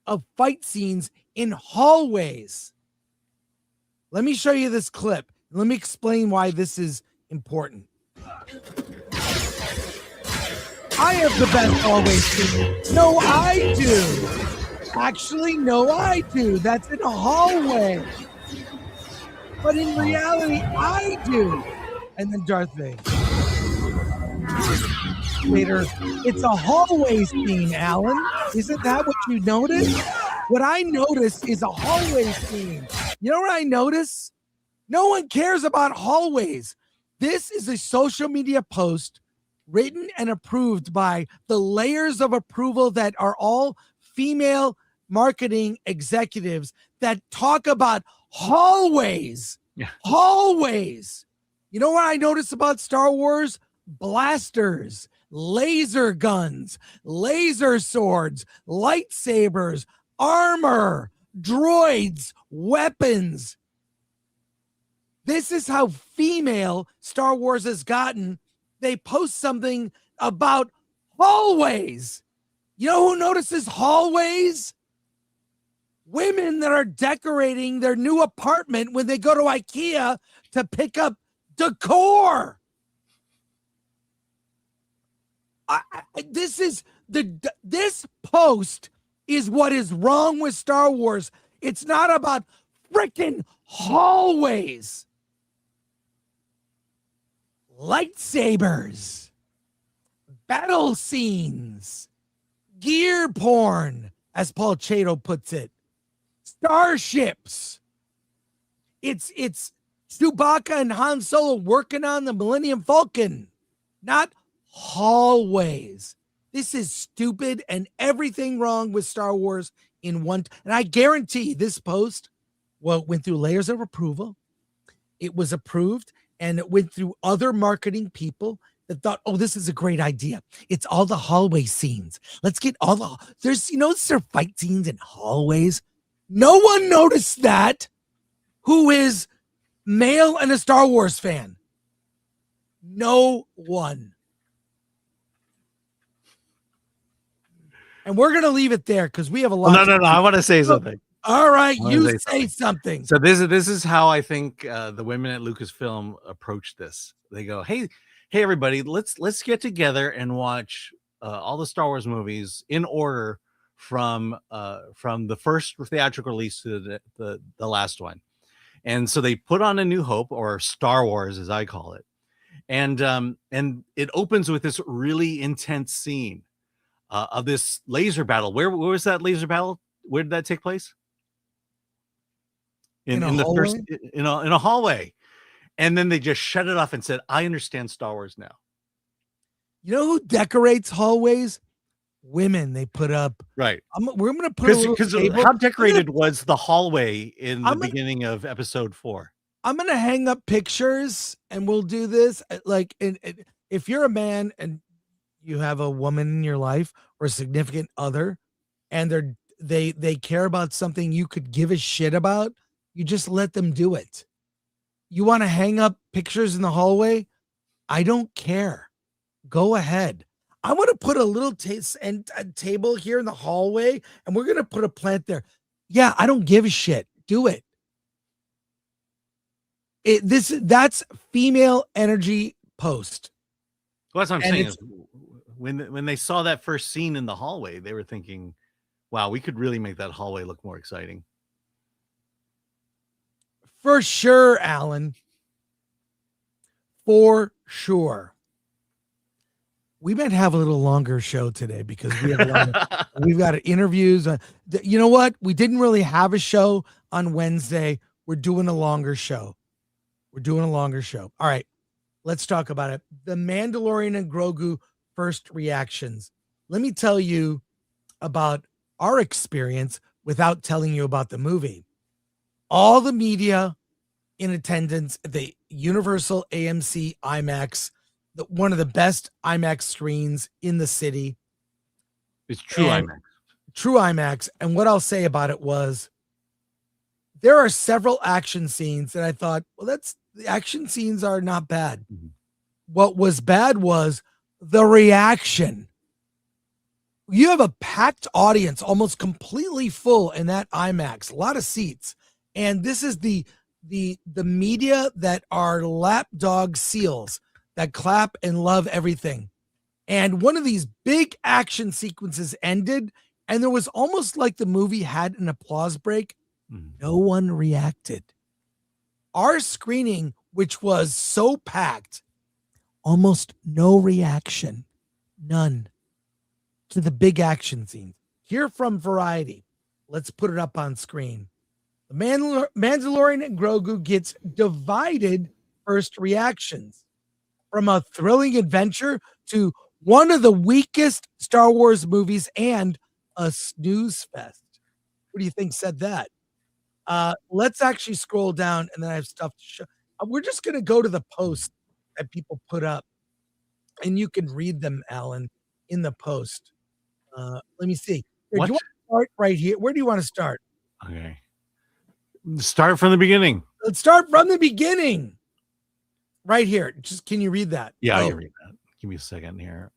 of fight scenes in hallways. Let me show you this clip. Let me explain why this is important. I have the best hallway scene. No, I do. Actually, no, I do. That's in a hallway. But in reality, I do. And then Darth Vader. Later, it's a hallway scene, Alan. Isn't that what you noticed? What I noticed is a hallway scene. You know what I noticed? No one cares about hallways. This is a social media post written and approved by the layers of approval that are all female marketing executives that talk about hallways. Yeah. Hallways. You know what I noticed about Star Wars? Blasters, laser guns, laser swords, lightsabers, armor, droids, weapons. This is how female Star Wars has gotten. They post something about hallways. You know who notices hallways? Women that are decorating their new apartment when they go to IKEA to pick up decor. This post is what is wrong with Star Wars. It's not about freaking hallways. Lightsabers, battle scenes, gear porn, as Paul Chato puts it, starships. It's Chewbacca and Han Solo working on the Millennium Falcon, not hallways. This is stupid and everything wrong with Star Wars in one. And I guarantee this post, well, went through layers of approval. It was approved. And it went through other marketing people that thought, oh, this is a great idea. It's all the hallway scenes. Let's get all the, there's fight scenes in hallways. No one noticed that who is male and a Star Wars fan. No one. And we're going to leave it there because we have a lot. No. I want to say something. All right, you say something. So this is how I think the women at Lucasfilm approach this. They go, hey everybody, let's get together and watch all the Star Wars movies in order from the first theatrical release to the last one. And so they put on A New Hope, or Star Wars as I call it, and it opens with this really intense scene of this laser battle. Where was that laser battle? Where did that take place? In a hallway. And then they just shut it off and said, I understand Star Wars now. You know who decorates hallways? Women. They put up. Right. We're going to put because how decorated was the hallway in the beginning of episode 4? I'm going to hang up pictures and we'll do this. Like, if you're a man and you have a woman in your life or a significant other and they care about something you could give a shit about, you just let them do it. You want to hang up pictures in the hallway? I don't care. Go ahead. I want to put a little table here in the hallway, and we're going to put a plant there. Yeah, I don't give a shit. Do it. That's female energy post. Well, that's what I'm saying. Is when they saw that first scene in the hallway, they were thinking, wow, we could really make that hallway look more exciting. For sure, Alan. For sure. We might have a little longer show today because we have we've got interviews. You know what? We didn't really have a show on Wednesday. We're doing a longer show. All right, let's talk about it. The Mandalorian and Grogu first reactions. Let me tell you about our experience without telling you about the movie. All the media in attendance at the Universal AMC IMAX, one of the best IMAX screens in the city. It's true IMAX. True IMAX. And what I'll say about it was there are several action scenes that I thought, well, the action scenes are not bad. Mm-hmm. What was bad was the reaction. You have a packed audience, almost completely full in that IMAX, a lot of seats. And this is the media that are lapdog seals that clap and love everything. And one of these big action sequences ended, and there was almost like the movie had an applause break. Mm-hmm. No one reacted. Our screening, which was so packed, almost no reaction. None. To the big action scenes. Here from Variety. Let's put it up on screen. The Mandalorian and Grogu gets divided first reactions, from a thrilling adventure to one of the weakest Star Wars movies and a snooze fest. What do you think said that? Let's actually scroll down, and then I have stuff to show. We're just going to go to the post that people put up, and you can read them, Alan, in the post. Let me see. Here, do you want to start right here? Where do you want to start? Okay. Start from the beginning. Let's start from the beginning. Right here. Just can you read that? Yeah, I can read that. Give me a second here.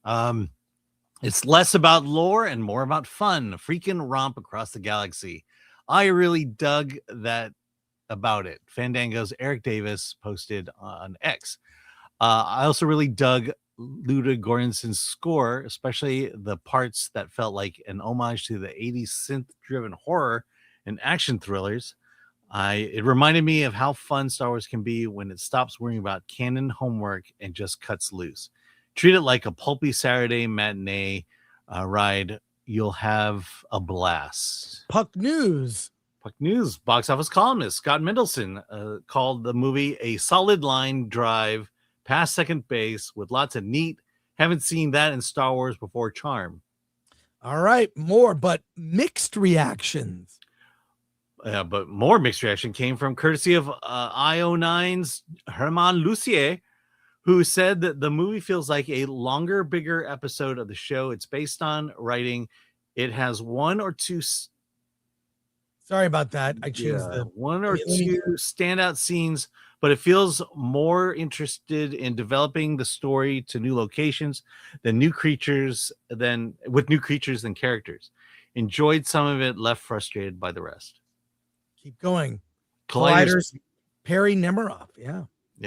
It's less about lore and more about fun. A freaking romp across the galaxy. I really dug that about it. Fandango's Eric Davis posted on X. I also really dug Ludwig Göransson's score, especially the parts that felt like an homage to the 80s synth-driven horror and action thrillers. It reminded me of how fun Star Wars can be when it stops worrying about canon homework and just cuts loose. Treat it like a pulpy Saturday matinee ride. You'll have a blast. Puck News box office columnist Scott Mendelson called the movie a solid line drive past second base with lots of neat, haven't seen that in Star Wars before charm. All right, more, but mixed reactions. But more mixed reaction came from courtesy of IO9's Herman Lucier, who said that the movie feels like a longer, bigger episode of the show it's based on, writing, it has one or two. Sorry about that. I changed one or two standout scenes, but it feels more interested in developing the story to new locations than new creatures than characters. Enjoyed some of it, left frustrated by the rest. Keep going. Collider's Perry Nemiroff. Yeah.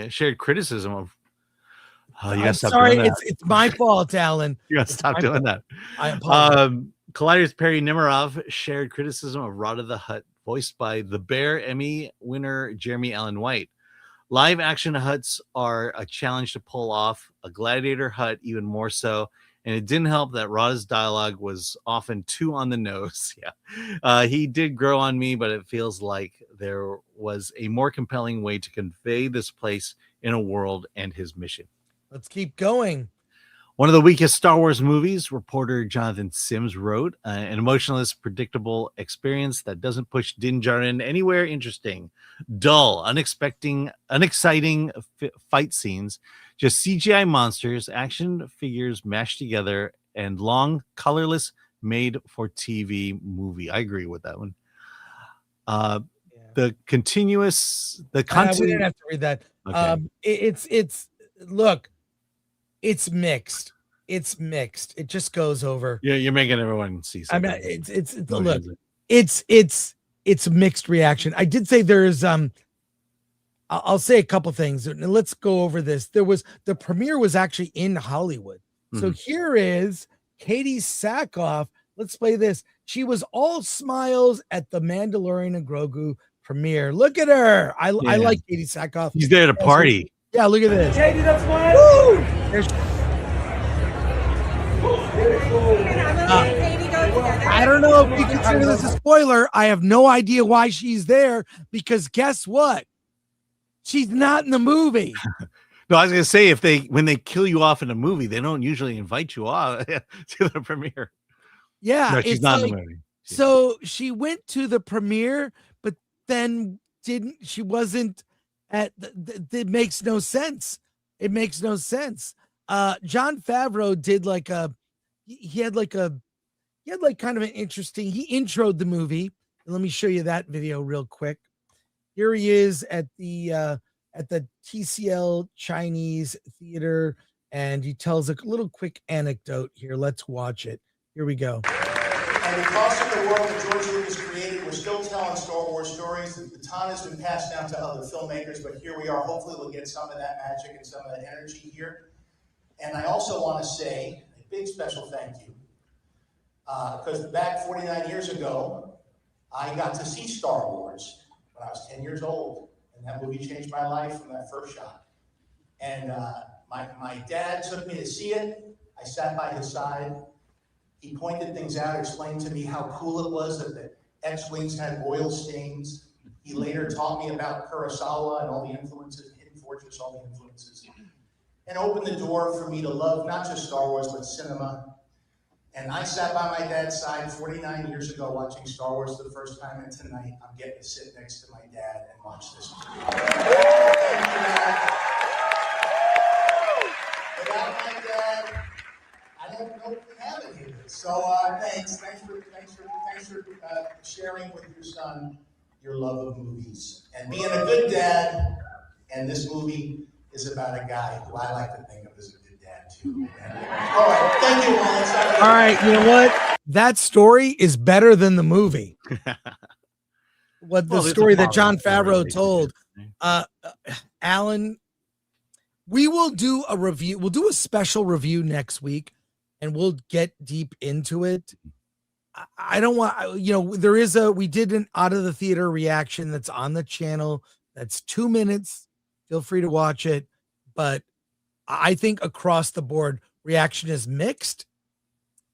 Shared criticism of. I'm sorry, it's my fault, Alan. You got to stop doing that. I apologize. Collider's Perry Nemiroff shared criticism of Rada the Hutt, voiced by the Bear Emmy winner Jeremy Allen White. Live action Hutts are a challenge to pull off. A gladiator Hutt even more so. And it didn't help that Rada's dialogue was often too on the nose. Yeah. He did grow on me, but it feels like there was a more compelling way to convey this place in a world and his mission. Let's keep going. One of the weakest Star Wars movies, reporter Jonathan Sims wrote, an emotionless, predictable experience that doesn't push Din Djarin anywhere interesting. Dull, unexciting fight scenes, just CGI monsters, action figures mashed together, and long, colorless, made-for-TV movie. I agree with that one. The content. We didn't have to read that. Okay. Look. It's mixed. It just goes over. Yeah, you're making everyone see something. I mean, it's mixed reaction. I did say there's I'll say a couple things. Let's go over this. The premiere was actually in Hollywood. So here is Katie Sackhoff. Let's play this. She was all smiles at the Mandalorian and Grogu premiere. Look at her. I like Katie Sackhoff. She's there to party. Yeah, look at this. Katie, that's fine. I don't know if you consider this a spoiler. I have no idea why she's there, because guess what? She's not in the movie. No, I was gonna say, when they kill you off in a movie, they don't usually invite you off to the premiere. Yeah, no, she's not in the movie. So she went to the premiere, but then she wasn't at it makes no sense. It makes no sense. Jon Favreau did he had kind of an interesting, he introed the movie. Let me show you that video real quick. Here he is at the TCL Chinese Theater, and he tells a little quick anecdote here. Let's watch it. Here we go. And because of the world that George Lucas created, we're still telling Star Wars stories. The baton has been passed down to other filmmakers, but here we are. Hopefully we'll get some of that magic and some of that energy here. And I also want to say a big special thank you. Because back 49 years ago, I got to see Star Wars when I was 10 years old. And that movie changed my life from that first shot. And my dad took me to see it. I sat by his side. He pointed things out, explained to me how cool it was that the X-Wings had oil stains. He later taught me about Kurosawa and all the influences, Hidden Fortress, all the influences, and opened the door for me to love not just Star Wars, but cinema. And I sat by my dad's side 49 years ago watching Star Wars for the first time, and tonight I'm getting to sit next to my dad and watch this movie. Without my dad, I don't know have it here. So thanks for sharing with your son your love of movies and being a good dad. And this movie is about a guy who I like to think of as a good dad too. All right, thank you, Wallace. All right, you know what? That story is better than the movie. The story that Jon Favreau told. Alan, we will do a review. We'll do a special review next week, and we'll get deep into it. I don't want, we did an out of the theater reaction that's on the channel. That's 2 minutes. Feel free to watch it. But I think across the board, reaction is mixed.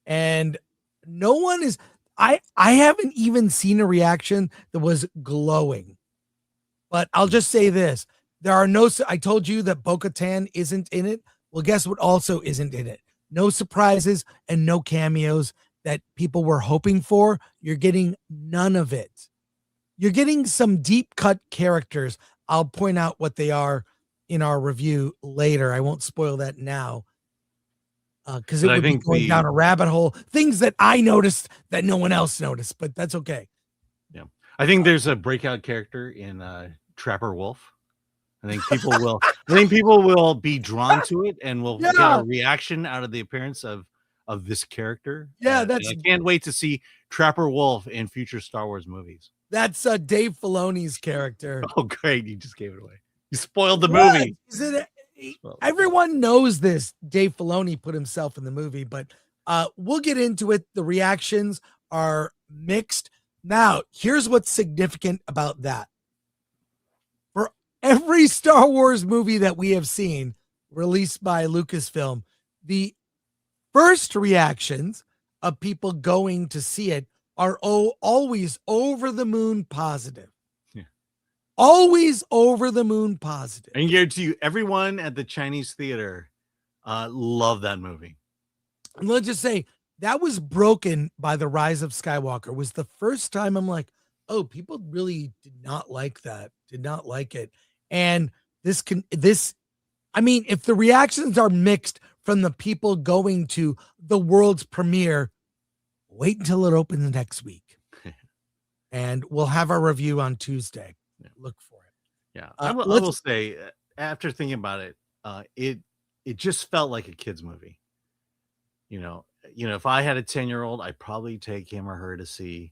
And no one is, I haven't even seen a reaction that was glowing. But I'll just say this. There are I told you that Bo-Katan isn't in it. Well, guess what also isn't in it? No surprises and no cameos that people were hoping for. You're getting none of it. You're getting some deep cut characters. I'll point out what they are in our review later. I won't spoil that now because it would be going down a rabbit hole. Things that I noticed that no one else noticed, but that's okay. Yeah, I think there's a breakout character in Trapper Wolf. I think people will be drawn to it and will get a reaction out of the appearance of this character. Yeah, I can't wait to see Trapper Wolf in future Star Wars movies. That's Dave Filoni's character. Oh, great. You just gave it away. You spoiled the movie. Everyone knows this. Dave Filoni put himself in the movie, but we'll get into it. The reactions are mixed. Now, here's what's significant about that. For every Star Wars movie that we have seen released by Lucasfilm, the first reactions of people going to see it are always over the moon positive. Yeah. Always over the moon positive. I can guarantee you, everyone at the Chinese theater loved that movie. And let's just say that was broken by The Rise of Skywalker. Was the first time I'm like, oh, people really did not like that. Did not like it. And if the reactions are mixed from the people going to the world's premiere, wait until it opens next week. And we'll have our review on Tuesday. Look for it. Yeah. I will say, after thinking about it, it just felt like a kid's movie. If I had a 10-year-old, I'd probably take him or her to see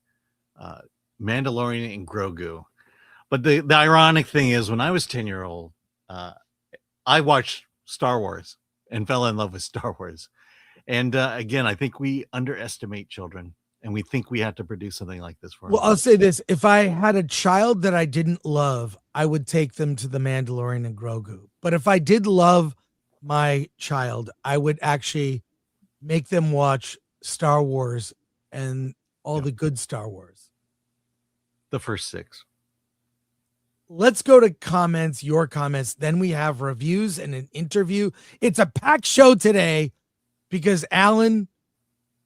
Mandalorian and Grogu. But the ironic thing is, when I was 10-year-old, I watched Star Wars and fell in love with Star Wars. And again, I think we underestimate children, and we think we have to produce something like this for them. Well, I'll say this. If I had a child that I didn't love, I would take them to the Mandalorian and Grogu. But if I did love my child, I would actually make them watch Star Wars and all the good Star Wars. The first 6. Let's go to comments, your comments. Then we have reviews and an interview. It's a packed show today because Alan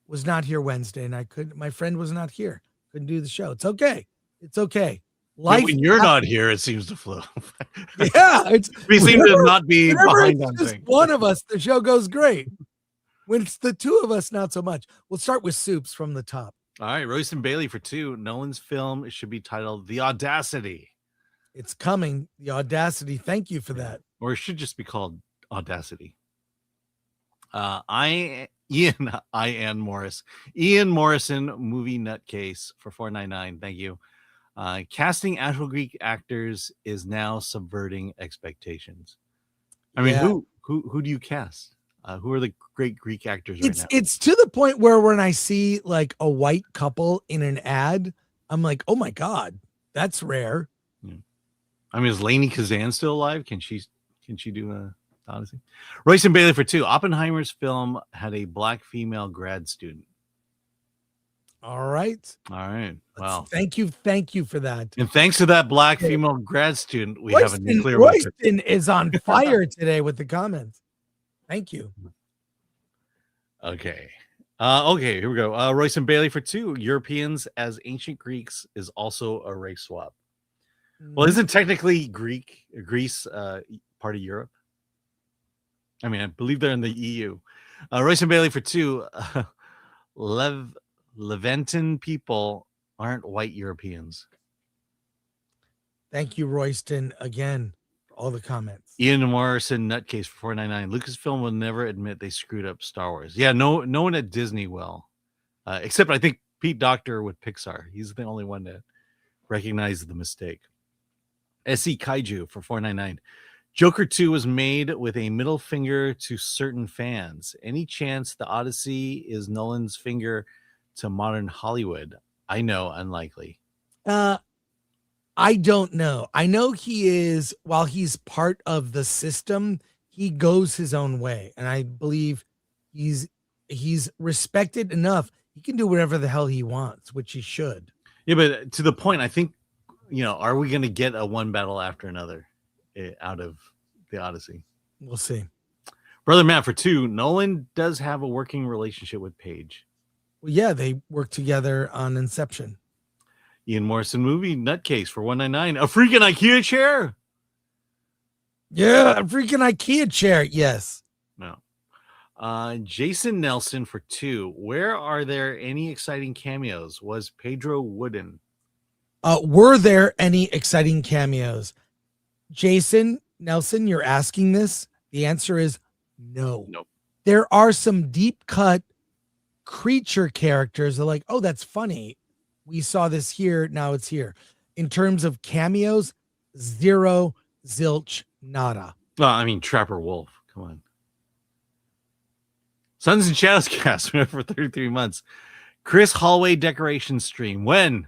was not here Wednesday and my friend was not here. Couldn't do the show. It's okay. It's okay. Life when you're not here, it seems to flow. Yeah. We seem to not be behind on just things. One of us, the show goes great. When it's the two of us, not so much. We'll start with Soups from the top. All right. Royce and Bailey for 2. Nolan's film should be titled The Audacity. It's coming. The Audacity. Thank you for that. Or it should just be called Audacity. Ian Morrison, movie nutcase for $4.99. Thank you. Casting actual Greek actors is now subverting expectations. I mean, who do you cast? Who are the great Greek actors right now? It's to the point where when I see like a white couple in an ad, I'm like, oh my God, that's rare. Yeah. I mean, is Lainey Kazan still alive? Can she do a Odyssey? Royce and Bailey for 2. Oppenheimer's film had a black female grad student. All right. All right. Wow. Thank you for that. And thanks to that black female grad student, we have a nuclear weapon. Royston is on fire today with the comments. Thank you. Okay. Okay, here we go. Royston Bailey for 2. Europeans as ancient Greeks is also a race swap. Well, isn't technically Greece part of Europe? I mean, I believe they're in the EU. Royston Bailey for 2. Levantan people aren't white Europeans. Thank you, Royston, again for all the comments. Ian Morrison nutcase for 499. Lucasfilm will never admit they screwed up Star Wars. Yeah, no one at Disney will, except I think Pete Docter with Pixar. He's the only one that recognized the mistake. SE Kaiju for 499. Joker 2 was made with a middle finger to certain fans. Any chance the Odyssey is Nolan's finger to modern Hollywood? I know, unlikely. I don't know. I know he is, while he's part of the system, he goes his own way. And I believe he's respected enough. He can do whatever the hell he wants, which he should. Yeah, but to the point, I think, are we going to get a one battle after another out of the Odyssey? We'll see. Brother Matt for 2. Nolan does have a working relationship with Paige. Well, yeah, they work together on Inception. Ian Morrison movie nutcase for 199. A freaking IKEA chair. Yeah, a freaking IKEA chair. Yes. No. Jason Nelson for 2. Where are there any exciting cameos? Was Pedro Wooden? Were there any exciting cameos? Jason Nelson, you're asking this. The answer is no. Nope. There are some deep cut creature characters that are like, oh, that's funny. We saw this here. Now it's here. In terms of cameos, 0, zilch, nada. Well, I mean, Trapper Wolf. Come on. Suns and Shadows cast for 33 months. Chris Hallway decoration stream. When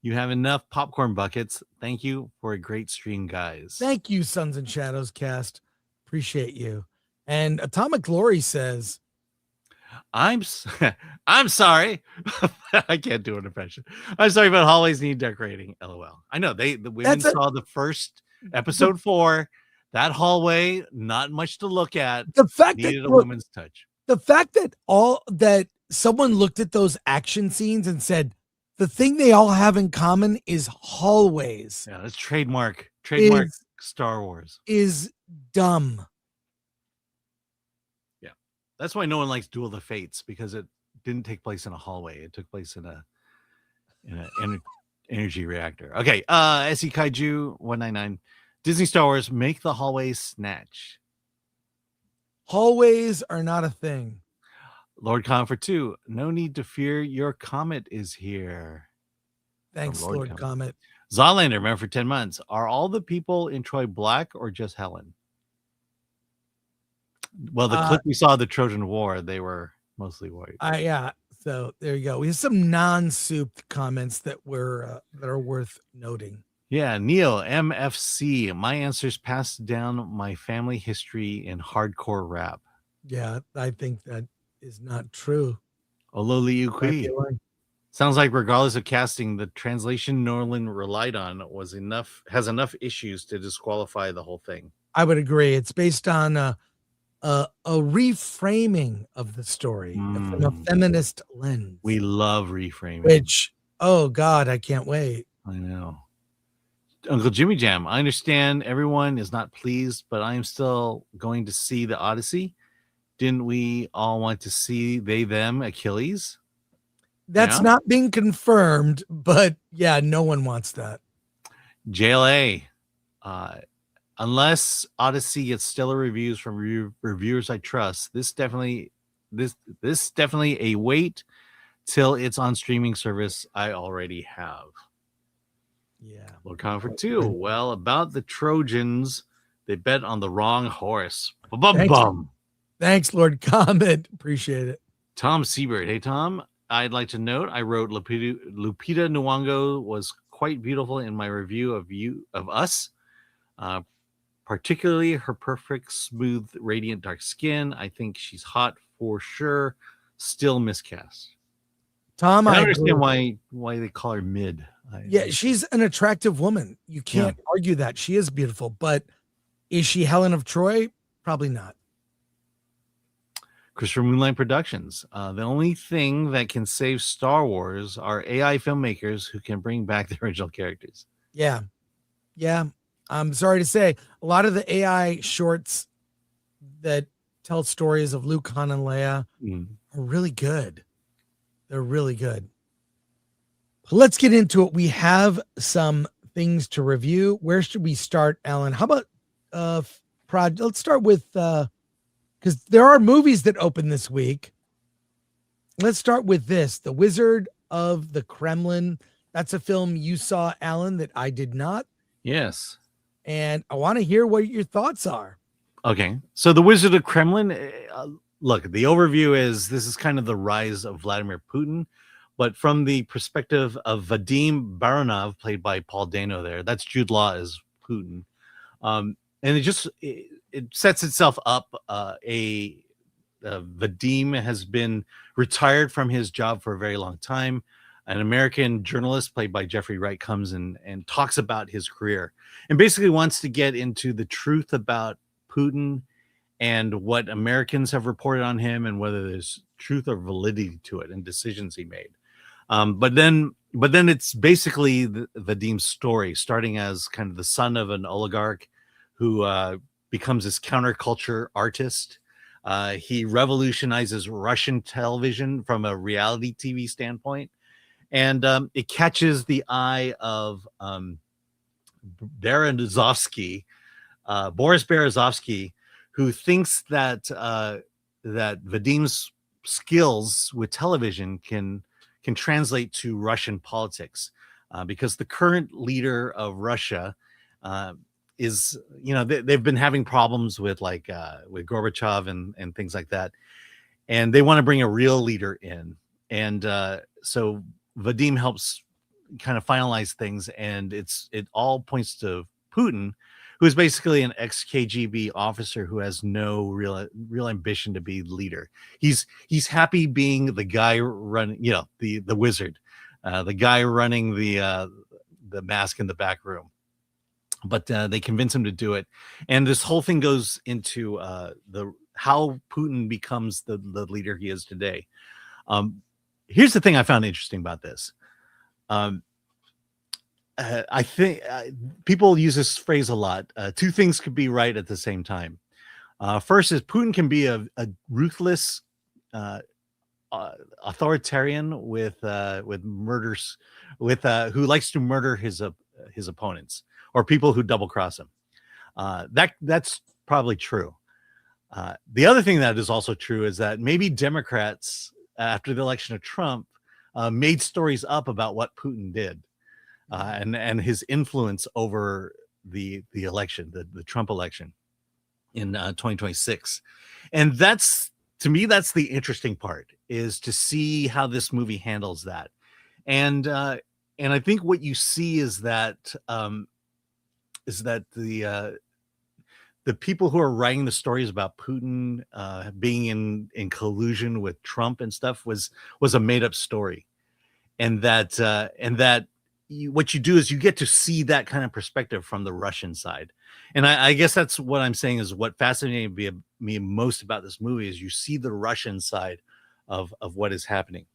you have enough popcorn buckets. Thank you for a great stream, guys. Thank you, Suns and Shadows cast. Appreciate you. And Atomic Glory says, I'm sorry. I can't do an impression. I'm sorry, but hallways need decorating. LOL. I know the women saw the first episode 4. That hallway, not much to look at. The fact needed that a woman's touch. The fact that someone looked at those action scenes and said the thing they all have in common is hallways. Yeah, that's trademark Star Wars. Is dumb. That's why no one likes Duel of the Fates, because it didn't take place in a hallway. It took place in an energy reactor. Okay, SE Kaiju 199. Disney Star Wars, make the hallways snatch. Hallways are not a thing. Lord Khan for 2. No need to fear, your comet is here. Thanks, Lord Comet. Zolander, remember for 10 months. Are all the people in Troy black or just Helen? Well, the clip we saw, the Trojan War, they were mostly white. Yeah. So there you go. We have some non-souped comments that are worth noting. Yeah, Neo MFC. My answers passed down my family history in hardcore rap. Yeah, I think that is not true. Ololi Ukui. Sounds like regardless of casting, the translation Nolan relied on has enough issues to disqualify the whole thing. I would agree. It's based on a reframing of the story from a feminist lens. We love reframing. Which, oh God, I can't wait. I know. Uncle Jimmy Jam, I understand everyone is not pleased, but I am still going to see the Odyssey. Didn't we all want to see them Achilles? That's not being confirmed, but yeah, no one wants that. JLA, unless Odyssey gets stellar reviews from reviewers I trust, this definitely a wait till it's on streaming service I already have. Yeah. Lord Comfort 2. Well, about the Trojans, they bet on the wrong horse. Thanks, Lord Comet. Appreciate it. Tom Siebert. Hey, Tom, I'd like to note I wrote Lupita Nyong'o was quite beautiful in my review of Us. Particularly her perfect, smooth, radiant, dark skin. I think she's hot for sure. Still miscast. Tom, I I don't understand agree. why they call her mid. Yeah, she's an attractive woman. You can't argue that. She is beautiful, but is she Helen of Troy? Probably not. Christopher Moonlight Productions. The only thing that can save Star Wars are AI filmmakers who can bring back the original characters. Yeah. Yeah. I'm sorry to say, a lot of the AI shorts that tell stories of Luke, Han, and Leia are really good. They're really good. Let's get into it. We have some things to review. Where should we start, Alan? How about let's start with because there are movies that open this week. Let's start with this, The Wizard of the Kremlin. That's a film you saw, Alan, that I did not. Yes. And I want to hear what your thoughts are. Okay. So The Wizard of Kremlin, look, the overview is this is kind of the rise of Vladimir Putin, but from the perspective of Vadim Baronov, played by Paul Dano there. That's Jude Law as Putin. And it sets itself up. Vadim has been retired from his job for a very long time. An American journalist played by Jeffrey Wright comes and talks about his career and basically wants to get into the truth about Putin and what Americans have reported on him and whether there's truth or validity to it and decisions he made. But then it's basically Vadim's story, starting as kind of the son of an oligarch who becomes this counterculture artist. He revolutionizes Russian television from a reality TV standpoint. And it catches the eye of Boris Berezovsky, who thinks that that Vadim's skills with television can translate to Russian politics, because the current leader of Russia is, they've been having problems with with Gorbachev and things like that, and they want to bring a real leader in, and so Vadim helps kind of finalize things, and it all points to Putin, who is basically an ex-KGB officer who has no real ambition to be leader. He's happy being the guy running, the wizard, the guy running the mask in the back room. But they convince him to do it, and this whole thing goes into how Putin becomes the leader he is today. Here's the thing I found interesting about this. I think people use this phrase a lot. Two things could be right at the same time. First is Putin can be a ruthless authoritarian with murders, who likes to murder his opponents or people who double cross him. That's probably true. The other thing that is also true is that maybe Democrats, after the election of Trump, made stories up about what Putin did, and his influence over the election, the Trump election in 2026. And that's, to me, that's the interesting part, is to see how this movie handles that. And I think what you see is that the people who are writing the stories about Putin being in collusion with Trump and stuff was a made up story, and that what you do is you get to see that kind of perspective from the Russian side. And I guess that's what I'm saying is what fascinated me most about this movie is you see the Russian side of what is happening.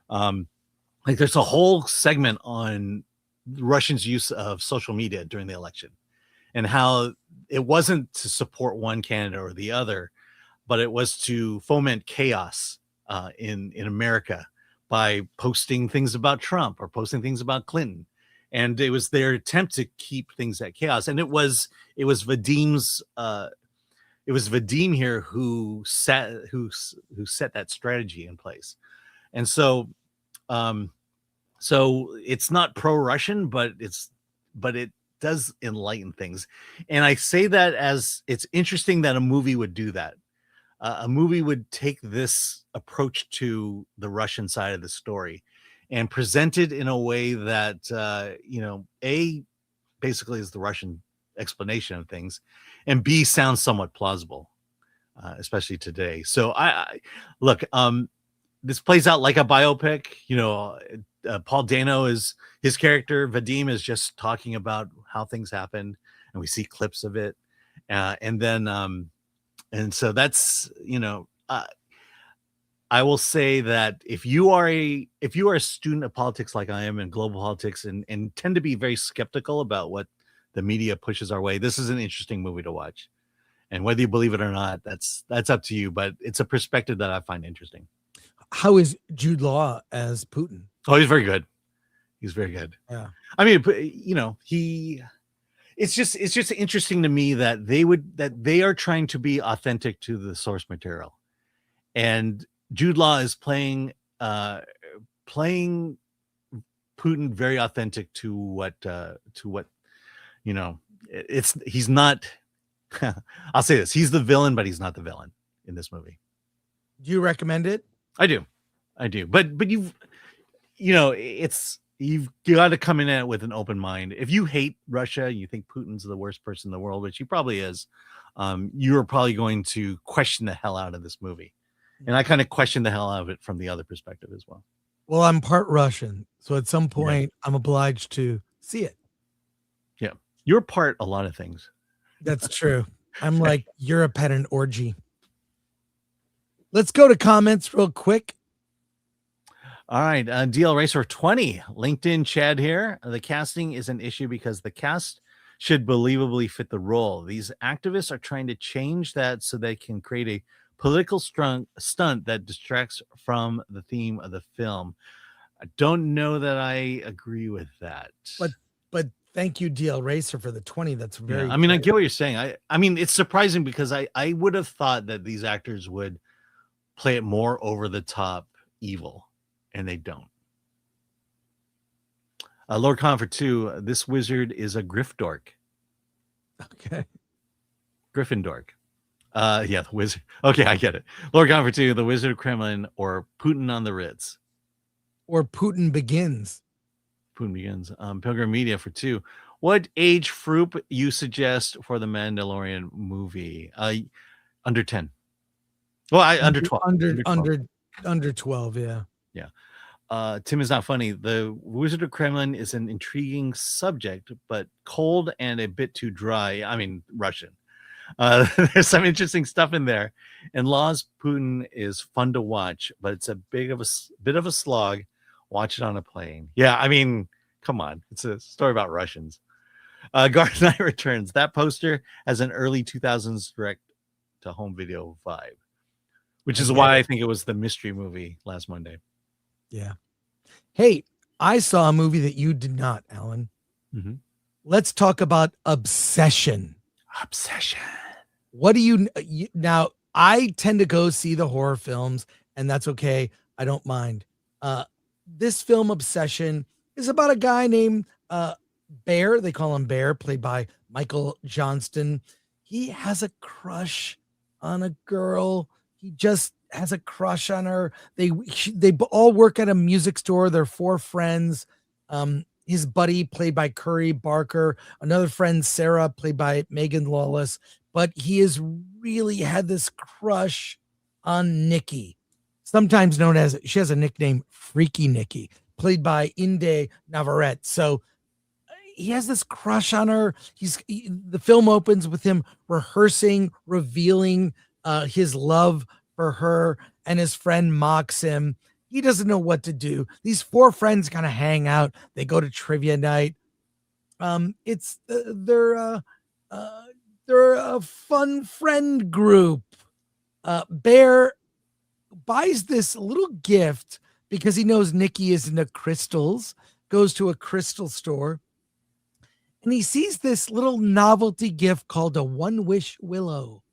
Like there's a whole segment on Russians' use of social media during the election, and how it wasn't to support one candidate or the other, but it was to foment chaos in America by posting things about Trump or posting things about Clinton. And it was their attempt to keep things at chaos. And it was Vadim's it was Vadim here who set that strategy in place. And so so it's not pro-Russian, but it does enlighten things. And I say that as it's interesting that a movie would do that. A movie would take this approach to the Russian side of the story and present it in a way that, A, basically is the Russian explanation of things, and B, sounds somewhat plausible, especially today. So I look, this plays out like a biopic. Paul Dano is his character. Vadim is just talking about how things happened, and we see clips of it. And so that's, I will say that if you are a student of politics like I am in global politics and tend to be very skeptical about what the media pushes our way, this is an interesting movie to watch. And whether you believe it or not, that's up to you. But it's a perspective that I find interesting. How is Jude Law as Putin? Oh, he's very good. He's very good. Yeah. I mean, it's just interesting to me that they are trying to be authentic to the source material, and Jude Law is playing Putin very authentic to what he's not. I'll say this: he's the villain, but he's not the villain in this movie. Do you recommend it? I do. But you've got to come in at it with an open mind. If you hate Russia, you think Putin's the worst person in the world, which he probably is, you're probably going to question the hell out of this movie. And I kind of question the hell out of it from the other perspective as well. Well, I'm part Russian, so at some point I'm obliged to see it. Yeah. You're part a lot of things. That's true. I'm like Europe had an orgy. Let's go to comments real quick. All right. DL Racer 20, LinkedIn Chad here. The casting is an issue because the cast should believably fit the role. These activists are trying to change that so they can create a political stunt that distracts from the theme of the film. I don't know that I agree with that. But thank you, DL Racer, for the 20. That's very. Yeah, I mean, I get what you're saying. I mean, it's surprising because I would have thought that these actors would play it more over the top evil, and they don't. Lord Comfort 2, this wizard is a Griffdork. Okay. Gryffindork. Yeah, the wizard. Okay, I get it. Lord Comfort 2, the Wizard of Kremlin, or Putin on the Ritz. Or Putin Begins. Putin Begins. Pilgrim Media for 2. What age group you suggest for the Mandalorian movie? Under 10. Well, under 12. Under 12, yeah. Yeah. Tim is not funny. The Wizard of Kremlin is an intriguing subject, but cold and a bit too dry. I mean, Russian. There's some interesting stuff in there. And Law's Putin is fun to watch, but it's a bit of a slog. Watch it on a plane. Yeah, I mean, come on. It's a story about Russians. Garth Knight Returns. That poster has an early 2000s direct to home video vibe, which is why I think it was the mystery movie last Monday. Yeah. Hey, I saw a movie that you did not, Alan. Mm-hmm. Let's talk about Obsession. What do you now? I tend to go see the horror films, and that's okay. I don't mind. This film, Obsession, is about a guy named Bear. They call him Bear, played by Michael Johnston. He has a crush on a girl. He just has a crush on her. They all work at a music store. They're 4 friends. His buddy, played by Curry Barker, another friend, Sarah, played by Megan Lawless. But he has really had this crush on Nikki, sometimes known as, she has a nickname, Freaky Nikki, played by Inde Navarrete. So he has this crush on her. The film opens with him rehearsing, revealing his love for her, and his friend mocks him. He doesn't know what to do. These 4 friends kind of hang out. They go to trivia night. They're a fun friend group. Bear buys this little gift because he knows Nikki is into crystals, goes to a crystal store, and he sees this little novelty gift called a One Wish Willow.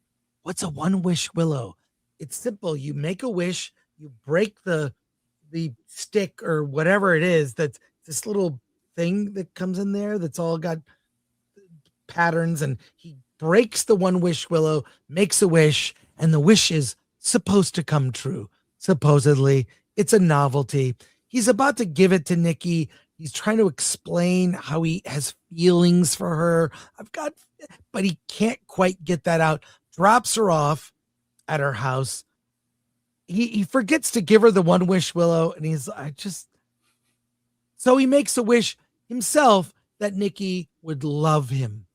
What's a One Wish Willow? It's simple. You make a wish, you break the stick or whatever it is, that's this little thing that comes in there that's all got patterns, and he breaks the One Wish Willow, makes a wish, and the wish is supposed to come true. Supposedly, it's a novelty. He's about to give it to Nikki. He's trying to explain how he has feelings for her. But he can't quite get that out. Drops her off at her house. he forgets to give her the one wish, Willow, and so he makes a wish himself that Nikki would love him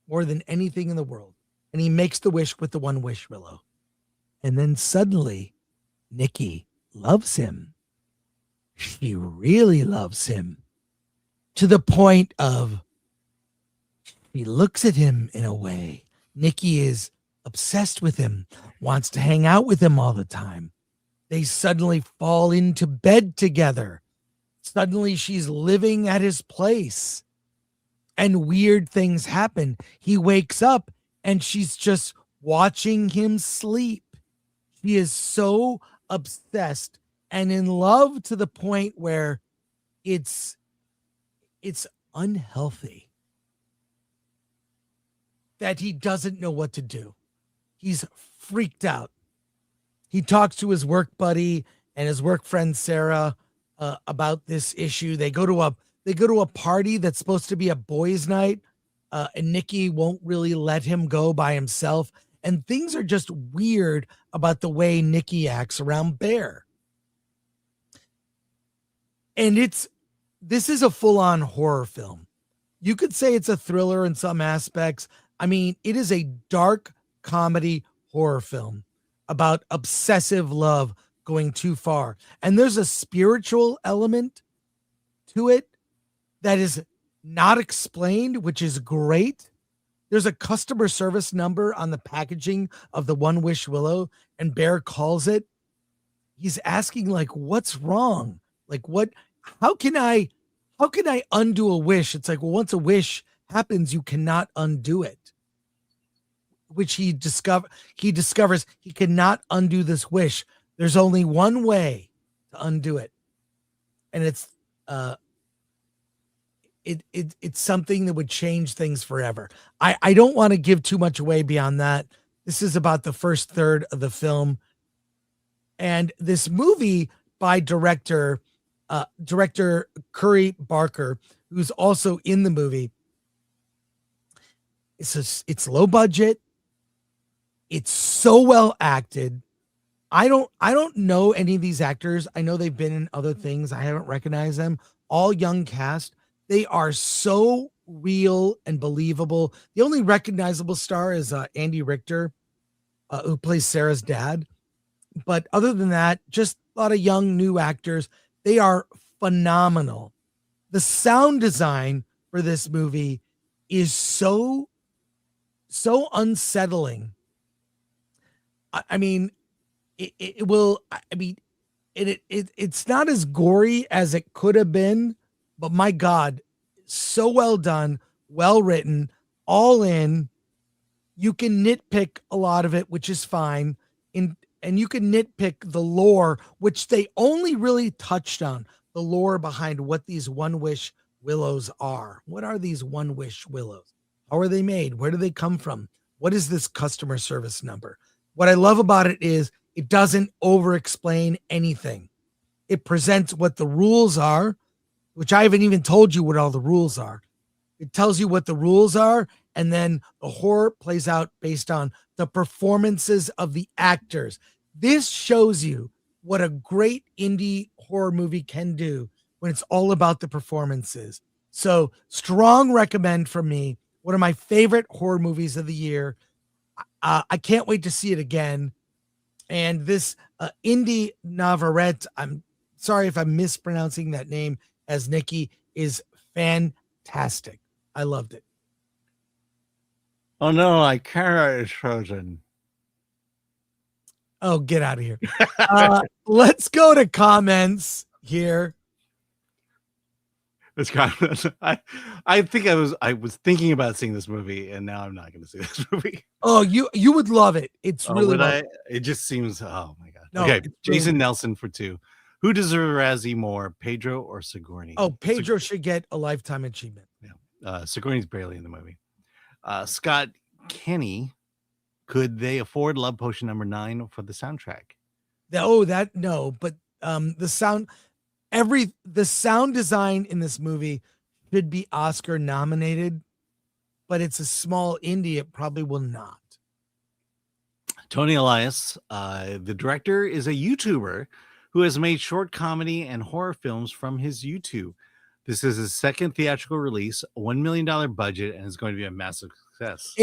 more than anything in the world. And he makes the wish with the one wish, Willow. And then suddenly, Nikki loves him. She really loves him, to the point of he looks at him in a way. Nikki is obsessed with him, wants to hang out with him all the time. They suddenly fall into bed together. Suddenly she's living at his place and weird things happen. He wakes up and she's just watching him sleep. She is so obsessed and in love to the point where it's unhealthy, that he doesn't know what to do. He's freaked out. He talks to his work buddy and his work friend Sarah about this issue. They go to a party that's supposed to be a boys' night, and Nikki won't really let him go by himself. And things are just weird about the way Nikki acts around Bear. And this is a full-on horror film. You could say it's a thriller in some aspects. I mean, it is a dark comedy horror film about obsessive love going too far. And there's a spiritual element to it that is not explained, which is great. There's a customer service number on the packaging of the One Wish Willow, and Bear calls it. He's asking, like, what's wrong? Like, how can I undo a wish? It's like, well, once a wish happens, you cannot undo it. Which he discovers he cannot undo this wish. There's only one way to undo it. And it's something that would change things forever. I don't want to give too much away beyond that. This is about the first third of the film. And this movie by director Curry Barker, who's also in the movie, it's low budget. It's so well acted. I don't know any of these actors. I know they've been in other things. I haven't recognized them. All young cast. They are so real and believable. The only recognizable star is Andy Richter, who plays Sarah's dad. But other than that, just a lot of young new actors. They are phenomenal. The sound design for this movie is so unsettling. I mean, it's not as gory as it could have been, but my God, so well done, well written, all in. You can nitpick a lot of it, which is fine. And you can nitpick the lore, which they only really touched on, the lore behind what these One Wish Willows are. What are these One Wish Willows? How are they made? Where do they come from? What is this customer service number? What I love about it is it doesn't over-explain anything. It presents what the rules are, which I haven't even told you what all the rules are. It tells you what the rules are, and then the horror plays out based on the performances of the actors. This shows you what a great indie horror movie can do when it's all about the performances. So strong recommend from me. One of my favorite horror movies of the year. I can't wait to see it again. And this Indy Navarrete, I'm sorry if I'm mispronouncing that name, as Nikki, is fantastic. I loved it. Oh no, my camera is frozen. Oh, get out of here. Let's go to comments here. It's kind of, I think I was thinking about seeing this movie, and now I'm not going to see this movie. Oh, you would love it. It's really it just seems, oh my God. No, okay, Jason Nelson for 2. Who deserves Razzie more, Pedro or Sigourney? Oh, Pedro should get a lifetime achievement. Yeah, Sigourney's barely in the movie. Scott Kenny, could they afford Love Potion number 9 for the soundtrack? No, but the sound design in this movie should be Oscar nominated, but it's a small indie. It probably will not. Tony Elias, the director, is a YouTuber who has made short comedy and horror films from his YouTube. This is his second theatrical release, $1 million budget, and is going to be a massive success.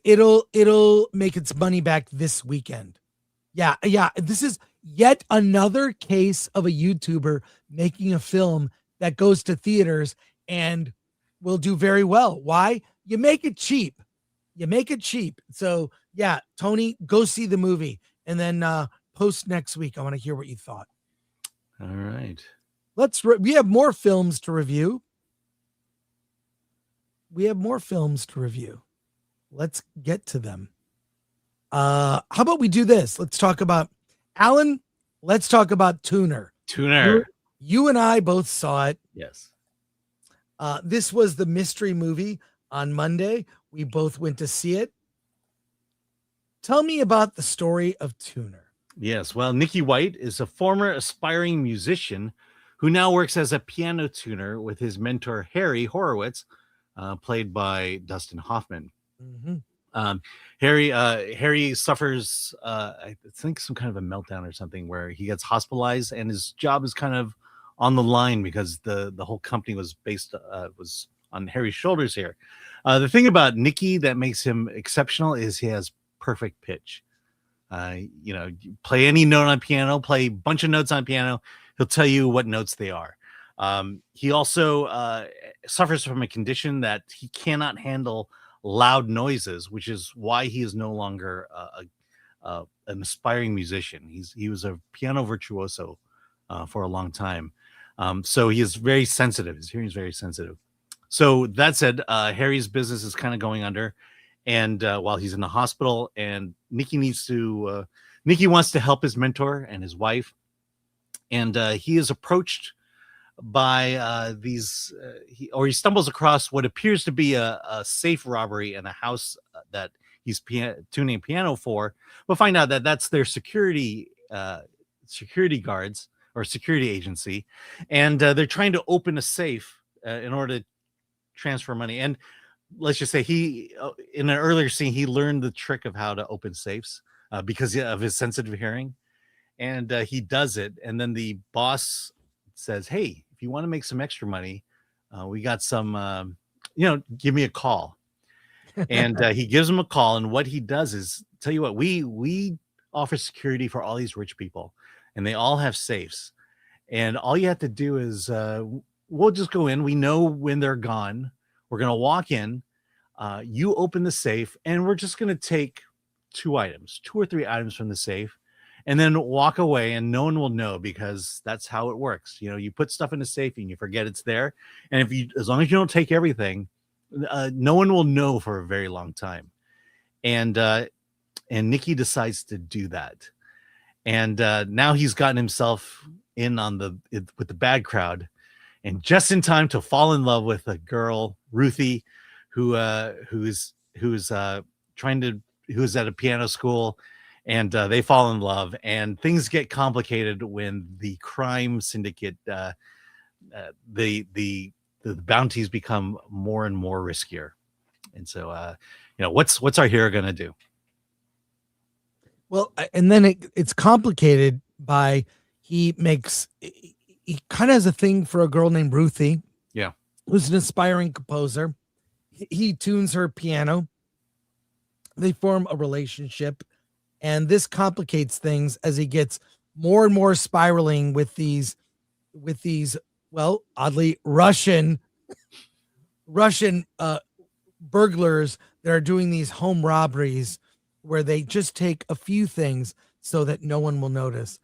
It'll make its money back this weekend. Yeah. This is yet another case of a YouTuber making a film that goes to theaters and will do very well. Why? You make it cheap. So yeah, Tony, go see the movie and then post next week. I want to hear what you thought. All right. We have more films to review. Let's get to them. How about we do this? Let's talk about Alan. Let's talk about Tuner. You and I both saw it. Yes. This was the mystery movie on Monday. We both went to see it. Tell me about the story of Tuner. Yes. Well, Nikki White is a former aspiring musician who now works as a piano tuner with his mentor, Harry Horowitz, played by Dustin Hoffman. Mm-hmm. Harry suffers, I think, some kind of a meltdown or something where he gets hospitalized and his job is kind of on the line because the whole company was was on Harry's shoulders here. The thing about Nikki that makes him exceptional is he has perfect pitch. Play any note on piano, play a bunch of notes on piano, he'll tell you what notes they are. He also suffers from a condition that he cannot handle loud noises, which is why he is no longer an aspiring musician. He was a piano virtuoso for a long time. So he is very sensitive. His hearing is very sensitive. So that said, Harry's business is kind of going under, and while he's in the hospital, and Nikki wants to help his mentor and his wife, and he is approached by he stumbles across what appears to be a safe robbery in a house that he's tuning piano for. We'll find out that that's their security guards or security agency, and they're trying to open a safe in order to transfer money. And let's just say in an earlier scene, he learned the trick of how to open safes because of his sensitive hearing, and he does it. And then the boss says, "Hey, if you want to make some extra money, we got some, give me a call." And he gives him a call. And what he does is, tell you what, we offer security for all these rich people, and they all have safes. And all you have to do is, we'll just go in. We know when they're gone. We're going to walk in. You open the safe, and we're just going to take 2 or 3 items from the safe, and then walk away, and no one will know, because that's how it works. You put stuff in the safe and you forget it's there. And as long as you don't take everything, no one will know for a very long time. And Nikki decides to do that. And now he's gotten himself in with the bad crowd, and just in time to fall in love with a girl, Ruthie, who is at a piano school. And they fall in love, and things get complicated when the crime syndicate, the bounties become more and more riskier. And so, what's our hero going to do? Well, and then it's complicated by he kind of has a thing for a girl named Ruthie. Yeah. Who's an aspiring composer. He tunes her piano. They form a relationship. And this complicates things as he gets more and more spiraling with these, well, oddly Russian burglars that are doing these home robberies where they just take a few things so that no one will notice.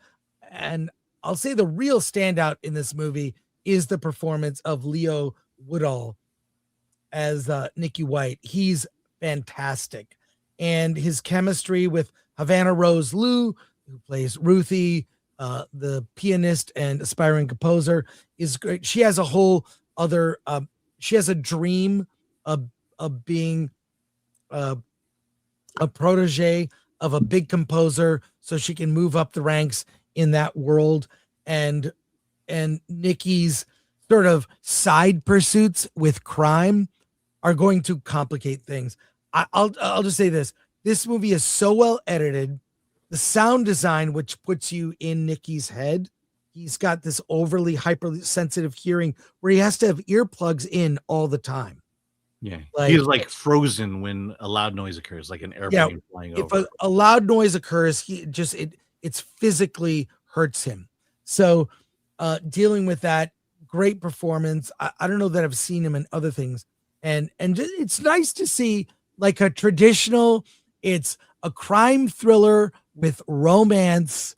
And I'll say the real standout in this movie is the performance of Leo Woodall as Nikki White. He's fantastic. And his chemistry with Havana Rose Liu, who plays Ruthie, the pianist and aspiring composer, is great. She has a whole other, she has a dream of being a protege of a big composer so she can move up the ranks in that world. And Nikki's sort of side pursuits with crime are going to complicate things. I'll just say this. This movie is so well edited. The sound design, which puts you in Nikki's head, he's got this overly hypersensitive hearing where he has to have earplugs in all the time. Yeah, Like- he's like frozen when a loud noise occurs, like an airplane flying If over. a loud noise occurs, it's physically hurts him. So dealing with that, great performance. I don't know that I've seen him in other things, and it's nice to see like a traditional. It's a crime thriller with romance,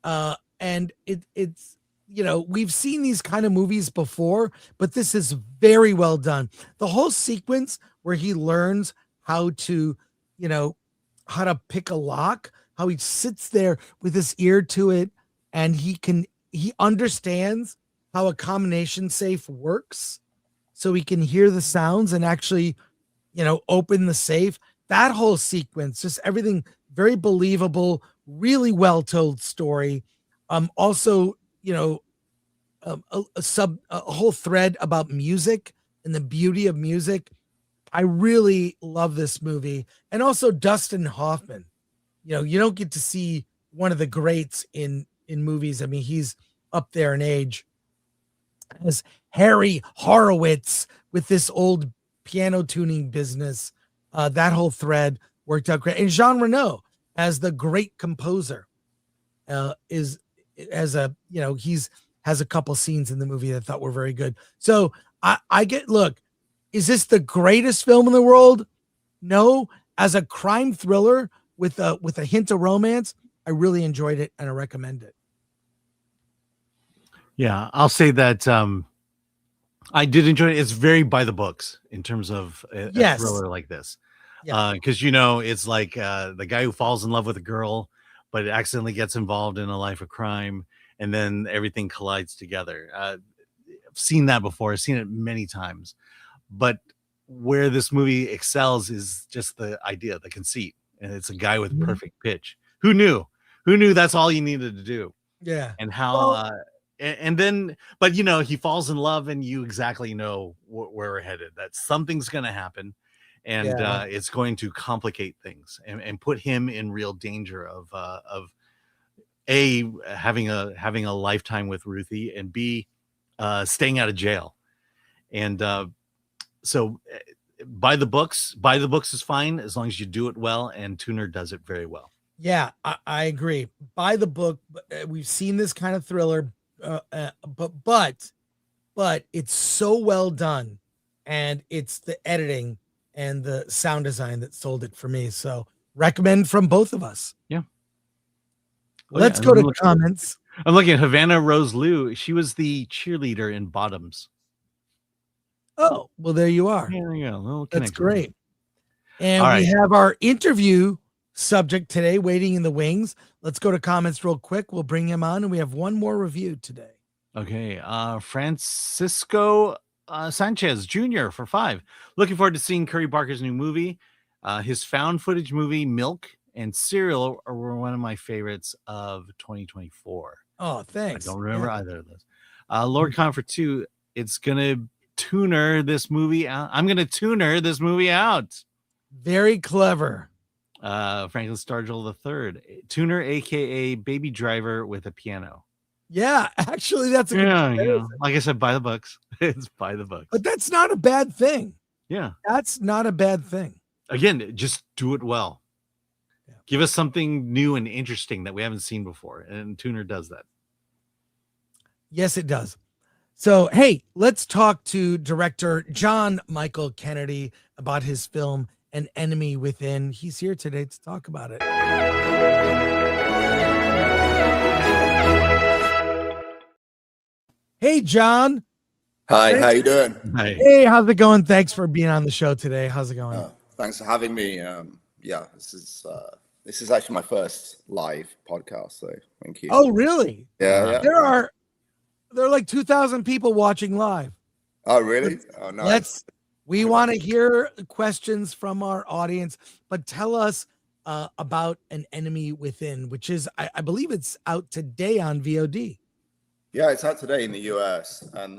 and it's we've seen these kind of movies before, but this is very well done. The whole sequence where he learns how to pick a lock, how he sits there with his ear to it, and he understands how a combination safe works, so he can hear the sounds and actually open the safe. That whole sequence, just everything very believable, really well told story. Also, a whole thread about music and the beauty of music. I really love this movie. And also Dustin Hoffman. You don't get to see one of the greats in movies. I mean, he's up there in age. As Harry Horowitz with this old piano tuning business. That whole thread worked out great. And Jean Reno as the great composer has a couple scenes in the movie that I thought were very good. So is this the greatest film in the world? No. As a crime thriller with a hint of romance, I really enjoyed it and I recommend it. Yeah, I'll say that I did enjoy it. It's very by the books in terms of a thriller like this. Yeah. Because it's like the guy who falls in love with a girl, but accidentally gets involved in a life of crime, and then everything collides together. I've seen that before. I've seen it many times. But where this movie excels is just the idea, the conceit. And it's a guy with perfect pitch. Who knew? Who knew that's all you needed to do? Yeah. And how and then he falls in love, and you exactly know where we're headed, that something's going to happen, and it's going to complicate things and put him in real danger of A, having a lifetime with Ruthie, and B, staying out of jail. And so by the books is fine as long as you do it well, and Tuner does it very well. Yeah, I agree. By the book, we've seen this kind of thriller, but it's so well done, and it's the editing and the sound design that sold it for me. So recommend from both of us. Yeah. Let's go to comments. I'm looking at Havana Rose Liu. She was the cheerleader in Bottoms. Oh, well, there you are. There you go. That's great. And we have our interview subject today waiting in the wings. Let's go to comments real quick. We'll bring him on, and we have one more review today. Okay. Francisco Sanchez Jr. for 5. Looking forward to seeing Curry Barker's new movie. His found footage movie, Milk, and Serial were one of my favorites of 2024. Oh, thanks. I don't remember either of those. Lord Comfort 2, it's going to tuner this movie out. I'm going to tuner this movie out. Very clever. Franklin Stargell III, tuner, aka Baby Driver with a piano. Yeah, actually, that's a good like I said, by the books. It's by the books. But that's not a bad thing. Yeah, that's not a bad thing. Again, just do it well. Yeah. Give us something new and interesting that we haven't seen before, and Tuner does that. Yes, it does. So, hey, let's talk to director John Michael Kennedy about his film An Enemy Within. He's here today to talk about it. Hey, John. Hi, how you doing? Hi. Hey, how's it going? Thanks for being on the show today. How's it going? Thanks for having me. This is actually my first live podcast, so thank you. Oh, really? Yeah. There are like 2,000 people watching live. Oh, really? Oh, nice. We want to hear questions from our audience, but tell us about An Enemy Within, which is, I believe it's out today on VOD. Yeah, it's out today in the US, and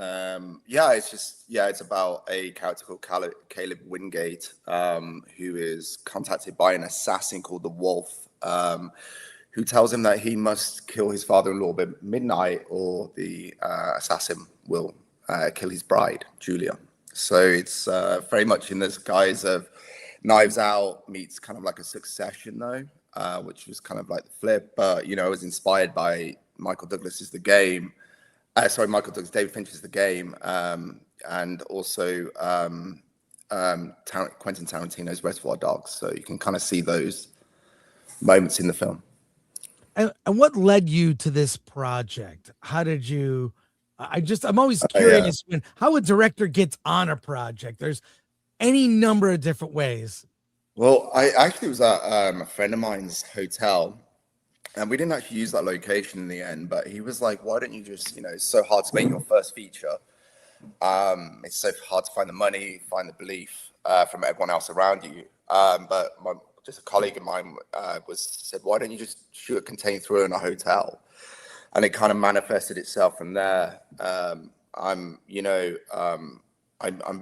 it's about a character called Caleb Wingate, who is contacted by an assassin called the Wolf, who tells him that he must kill his father-in-law by midnight, or the assassin will kill his bride, Julia. So it's very much in this guise of Knives Out meets kind of like a Succession, though, which was kind of like the flip. But it was inspired by Michael Douglas's The Game. David Fincher's The Game, and also Quentin Tarantino's Reservoir Dogs. So you can kind of see those moments in the film. And what led you to this project? How did you? I'm always curious how a director gets on a project. There's any number of different ways. Well, I actually was at a friend of mine's hotel. And we didn't actually use that location in the end, but he was like, why don't you just, it's so hard to make your first feature. It's so hard to find the money, find the belief from everyone else around you. But just a colleague of mine said, why don't you just shoot a contained thriller in a hotel? And it kind of manifested itself from there. I'm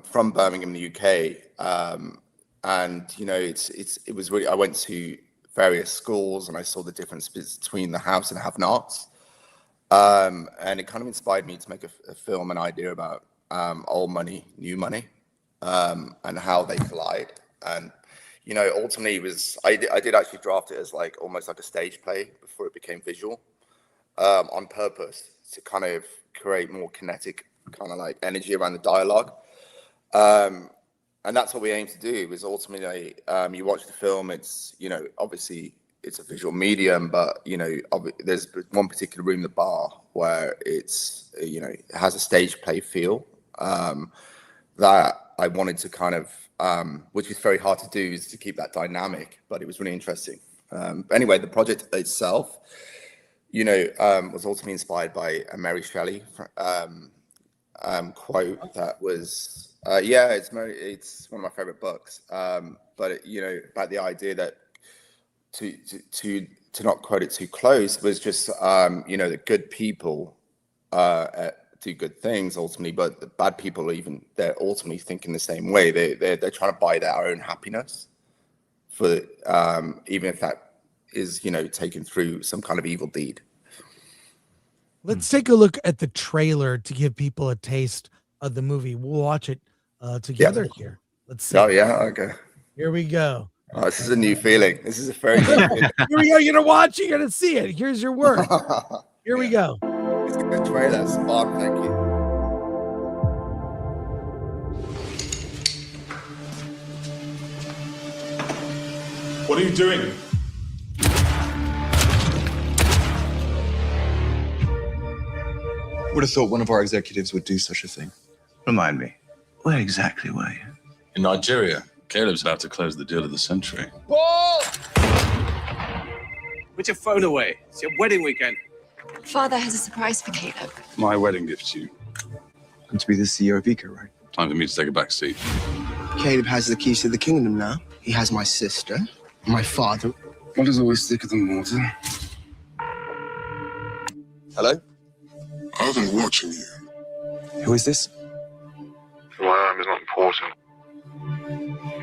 from Birmingham, the UK. And, it was really, I went to various schools, and I saw the difference between the haves and have-nots, and it kind of inspired me to make a film, an idea about old money, new money, and how they collide. And ultimately, I did actually draft it as like almost like a stage play before it became visual, on purpose to kind of create more kinetic kind of like energy around the dialogue. And that's what we aim to do, is ultimately, you watch the film, it's, obviously it's a visual medium, but, there's one particular room, the bar, where it's, it has a stage play feel, that I wanted to kind of, which is very hard to do, is to keep that dynamic, but it was really interesting. Anyway, the project itself, was ultimately inspired by a Mary Shelley quote that was, it's one of my favorite books. But about the idea that to not quote it too close was just that good people do good things ultimately, but the bad people they're ultimately thinking the same way. They're trying to buy their own happiness for even if that is taken through some kind of evil deed. Let's take a look at the trailer to give people a taste of the movie. We'll watch it together here. Let's see. Oh yeah, okay. Here we go. Oh, this is a new feeling. This is a very new feeling. Here we go. You're gonna watch. You're gonna see it. Here's your work. Here we go. It's a good trailer. Spot. Thank you. What are you doing? Would have thought one of our executives would do such a thing. Remind me, where exactly were you? In Nigeria. Caleb's about to close the deal of the century. Paul! Put your phone away. It's your wedding weekend. Father has a surprise for Caleb. My wedding gift to you. Going to be the CEO of Eco, right? Time for me to take a back seat. Caleb has the keys to the kingdom now. He has my sister, my father. What is always thicker than water? Hello? I've been watching you. Who is this? Who I am is not important.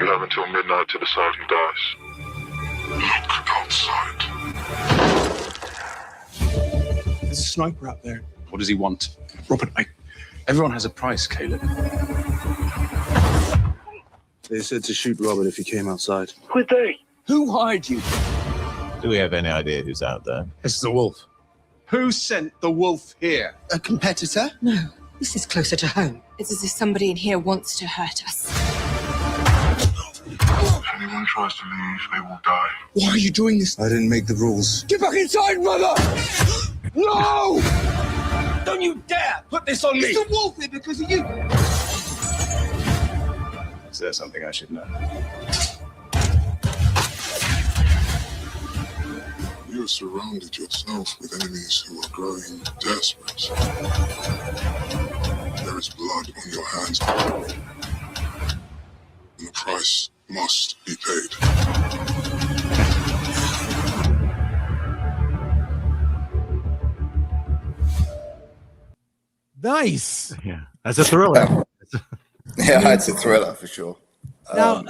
You have until midnight to decide who dies. Look outside. There's a sniper out there. What does he want? Robert, Everyone has a price, Caleb. They said to shoot Robert if he came outside. Who are they? Who hired you? Do we have any idea who's out there? This is the wolf. Who sent the wolf here? A competitor? No, this is closer to home. It's as if somebody in here wants to hurt us. If anyone tries to leave, they will die. Why are you doing this? I didn't make the rules. Get back inside, brother! No! Don't you dare put this on me! It's the wolf here because of you! Is there something I should know? You have surrounded yourself with enemies who are growing desperate. There is blood on your hands. And the price must be paid. Nice. Yeah, that's a thriller. Yeah, it's a thriller for sure. Now,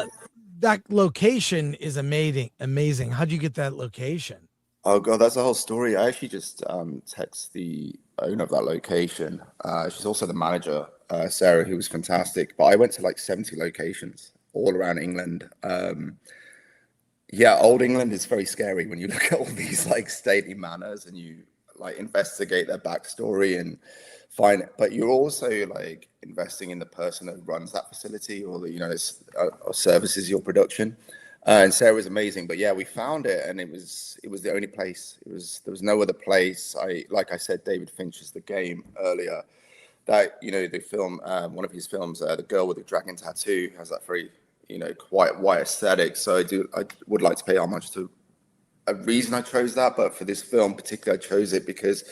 that location is amazing. Amazing. How'd you get that location? Oh god, that's a whole story. I actually just text the owner of that location. She's also the manager, Sarah, who was fantastic. But I went to like 70 locations all around England. Yeah, old England is very scary when you look at all these like stately manors and you like investigate their backstory and find. But you're also like investing in the person that runs that facility or or services your production. And Sarah was amazing, but yeah, we found it, and it was the only place. There was no other place. Like I said, David Fincher's The Game earlier. That the film, one of his films, The Girl with the Dragon Tattoo, has that very quite white aesthetic. So I would like to pay homage to a reason I chose that, but for this film particularly, I chose it because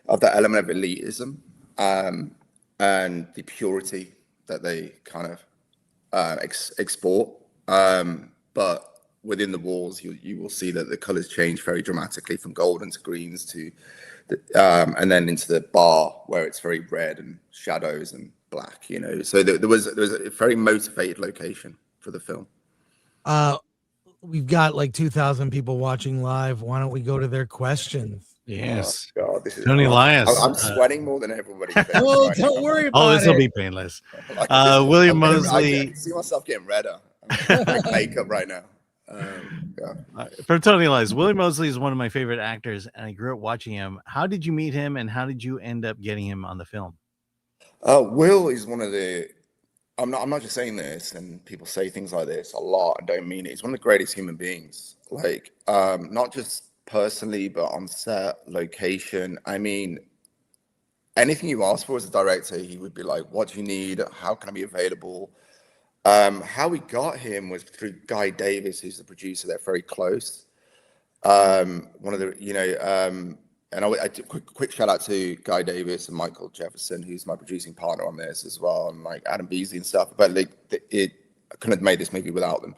of that element of elitism and the purity that they kind of export. But within the walls, you will see that the colors change very dramatically from golden to greens to, and then into the bar where it's very red and shadows and black. So there was a very motivated location for the film. We've got like 2,000 people watching live. Why don't we go to their questions? Yes. Oh, God, this is Tony Elias. I'm sweating more than everybody. Oh, don't worry about it. Oh, this will be painless. William Mosley. I can see myself getting redder. I'm wearing makeup right now. From Tony Elias, William Mosley is one of my favorite actors, and I grew up watching him. How did you meet him, and how did you end up getting him on the film? Will is one of the. I'm not just saying this, and people say things like this a lot and don't mean it. He's one of the greatest human beings. Like, not just personally, but on set, location. I mean, anything you ask for as a director, he would be like, "What do you need? How can I be available?" How we got him was through Guy Davis, who's the producer. They're very close. One of the, and I quick shout out to Guy Davis and Michael Jefferson, who's my producing partner on this as well, and like Adam Beasley and stuff. But I couldn't have made this movie without them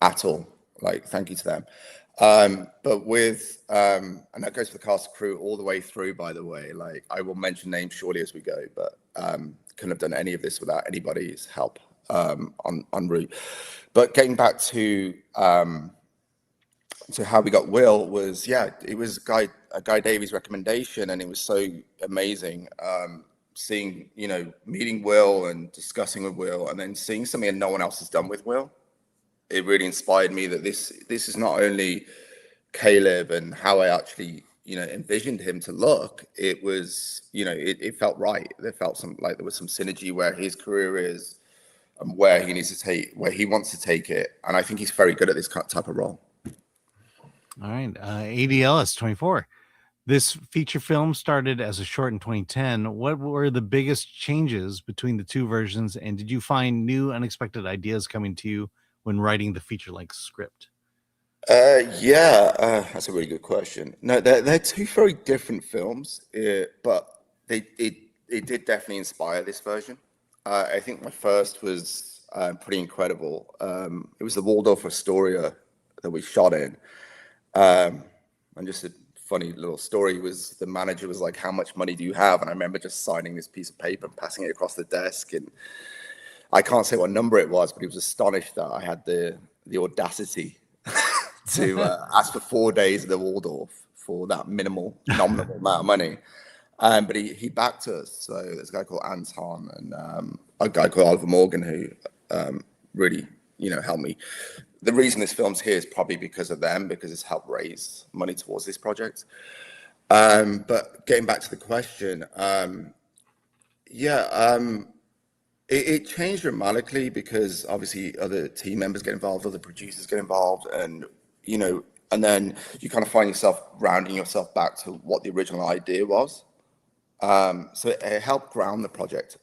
at all. Like, thank you to them. But with, and that goes for the cast and crew all the way through, by the way. Like, I will mention names shortly as we go, but couldn't have done any of this without anybody's help en route. But getting back to how we got Will was, it was a Guy Davies recommendation, and it was so amazing seeing, meeting Will and discussing with Will, and then seeing something that no one else has done with Will. It really inspired me that this is not only Caleb and how I actually, envisioned him to look. It was, it felt right. There felt like there was some synergy where his career is and where he wants to take it. And I think he's very good at this type of role. All right. ADLS 24. This feature film started as a short in 2010. What were the biggest changes between the two versions? And did you find new unexpected ideas coming to you when writing the feature-length script? That's a really good question. No, they're two very different films, but it did definitely inspire this version. I think my first was pretty incredible. It was the Waldorf Astoria that we shot in. And just a funny little story was the manager was like, "How much money do you have?" And I remember just signing this piece of paper and passing it across the desk. And I can't say what number it was, but he was astonished that I had the audacity to ask for 4 days of the Waldorf for that nominal amount of money. But he backed us. So there's a guy called Anton and a guy called Oliver Morgan who really, helped me. The reason this film's here is probably because of them, because it's helped raise money towards this project. But getting back to the question, it changed dramatically because obviously other team members get involved, other producers get involved, and and then you kind of find yourself rounding yourself back to what the original idea was. So it helped ground the project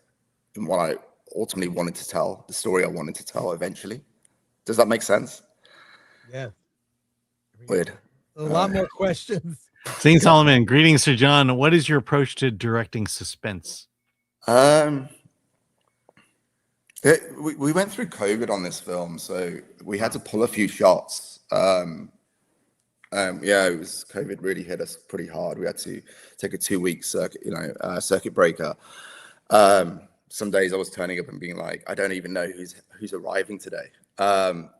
in what I ultimately wanted to tell, the story I wanted to tell eventually. Does that make sense? Yeah. Weird. A lot more questions. St. Solomon, greetings, Sir John. What is your approach to directing suspense? We went through COVID on this film, so we had to pull a few shots. Yeah, it was COVID really hit us pretty hard. We had to take a 2-week circuit, circuit breaker. Some days I was turning up and being like, I don't even know who's arriving today.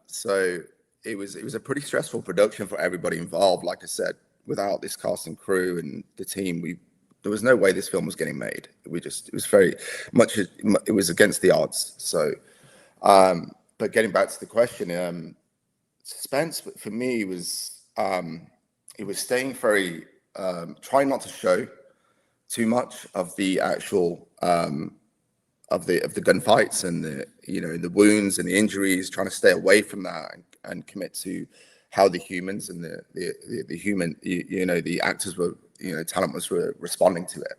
So it was a pretty stressful production for everybody involved. Like I said, without this cast and crew and the team, there was no way this film was getting made. It was very much, it was against the odds. So, but getting back to the question, suspense for me was, it was staying very, trying not to show too much of the actual, of the gunfights and the wounds and the injuries, trying to stay away from that and commit to how the humans and the human, the actors were, talent was responding to it,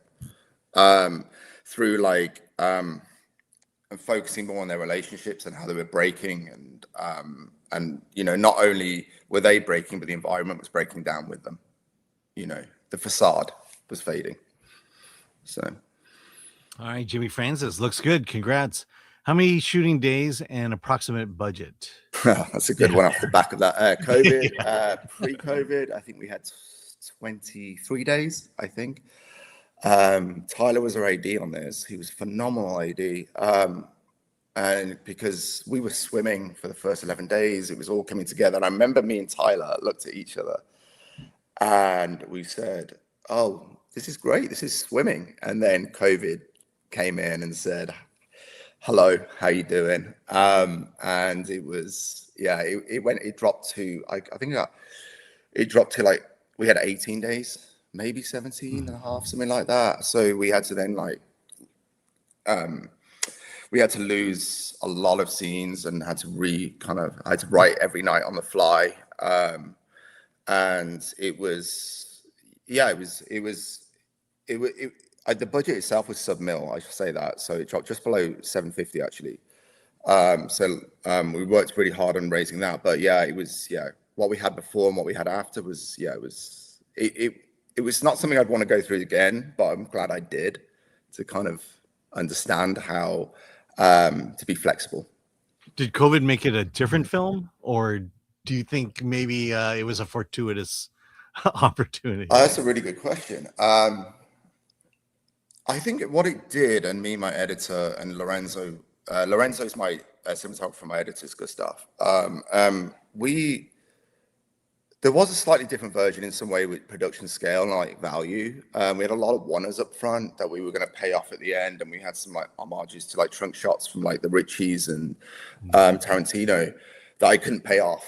through like, and focusing more on their relationships and how they were breaking, and not only were they breaking, but the environment was breaking down with them. The facade was fading. So. All right, Jimmy Francis, looks good. Congrats. How many shooting days and approximate budget? That's a good one off the back of that. COVID, pre-COVID, I think we had 23 days, I think. Tyler was our AD on this. He was phenomenal AD. And because we were swimming for the first 11 days, it was all coming together. And I remember me and Tyler looked at each other and we said, oh, this is great. This is swimming. And then COVID came in and said, hello, how you doing? And it was, it dropped to, it dropped to like, we had 18 days, maybe 17 and a half, something like that. So we had to then we had to lose a lot of scenes and had to I had to write every night on the fly. And it was, the budget itself was sub-mil, I should say that. So it dropped just below 750 actually. We worked really hard on raising that, but it was, what we had before and what we had after was, it was not something I'd want to go through again, but I'm glad I did, to kind of understand how to be flexible. Did COVID make it a different film, or do you think maybe it was a fortuitous opportunity? That's a really good question. I think what it did, and me, my editor, and Lorenzo's my cinematographer, my editor's good stuff. There was a slightly different version in some way with production scale and like value. We had a lot of one-ers up front that we were going to pay off at the end, and we had some like homages to like trunk shots from like the Richies and Tarantino that I couldn't pay off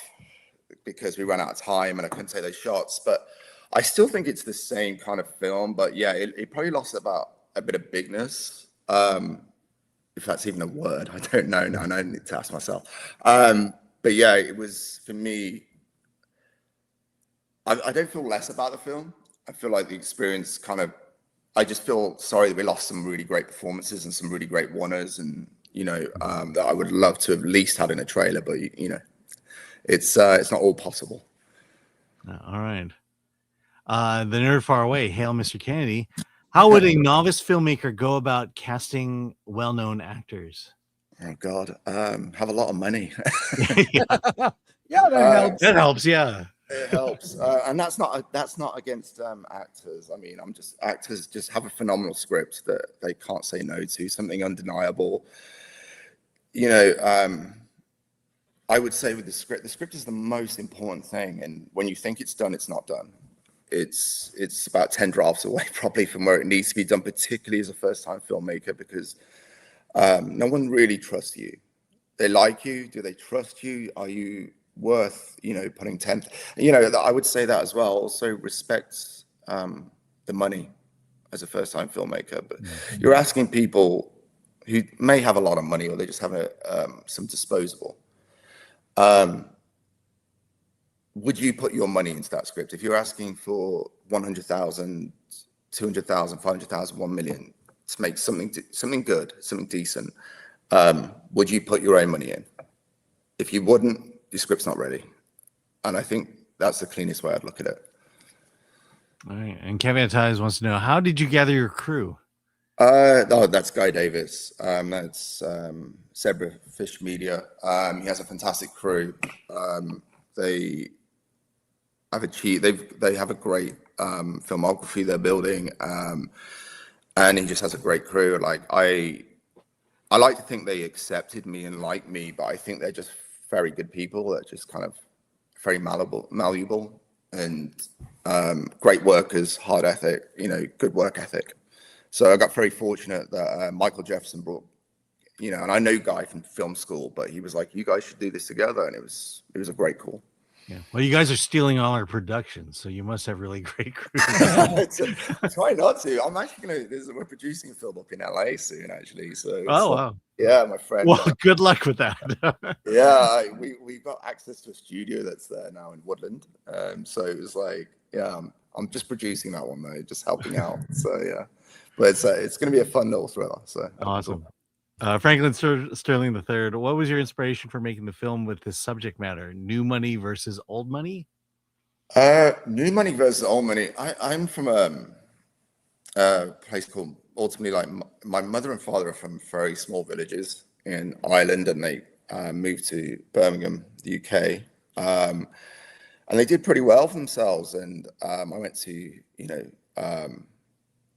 because we ran out of time and I couldn't take those shots. But I still think it's the same kind of film, but it probably lost about a bit of bigness, if that's even a word. I don't know now, and I need to ask myself. But it was, for me, I don't feel less about the film. I feel like the experience I just feel sorry that we lost some really great performances and some really great one-ers, and that I would love to have at least had in a trailer, but it's not all possible. All right. The nerd far away. Hail, Mr. Kennedy. How would a novice filmmaker go about casting well-known actors? Oh God, have a lot of money. That helps. That helps. Yeah. It helps, and that's not against actors. I mean, actors just have a phenomenal script that they can't say no to, something undeniable. I would say with the script is the most important thing, and when you think it's done, it's not done. It's about 10 drafts away probably from where it needs to be done, particularly as a first-time filmmaker, because no one really trusts you. They like you. Do they trust you? Are you worth putting 10? I would say that as well. Also respect the money as a first-time filmmaker, but you're asking people who may have a lot of money, or they just have some disposable. Would you put your money into that script? If you're asking for 100,000, 200,000, 500,000, 1 million to make something good, something decent, would you put your own money in? If you wouldn't, the script's not ready. And I think that's the cleanest way I'd look at it. All right. And Kevin Ties wants to know, how did you gather your crew? That's Guy Davis. That's Zebra Fish Media. He has a fantastic crew. have achieved. They have a great filmography they're building, and he just has a great crew. Like I like to think they accepted me and like me, but I think they're just very good people. They're just kind of very malleable, and great workers, hard ethic, good work ethic. So I got very fortunate that Michael Jefferson brought, and I know Guy from film school, but he was like, "You guys should do this together," and it was a great call. Yeah. Well, you guys are stealing all our productions, so you must have really great crews. Try not to. I'm actually we're producing a film up in LA soon, actually. So wow. Yeah, my friend. Well, good luck with that. Yeah, we've got access to a studio that's there now in Woodland. So it was like, yeah, I'm just producing that one though, just helping out. So yeah, but it's going to be a fun little thriller. So awesome. Franklin Sterling III, what was your inspiration for making the film with this subject matter? New money versus old money? New money versus old money. I'm from a place called, ultimately, like my mother and father are from very small villages in Ireland, and they moved to Birmingham, the UK. And they did pretty well for themselves. And I went to,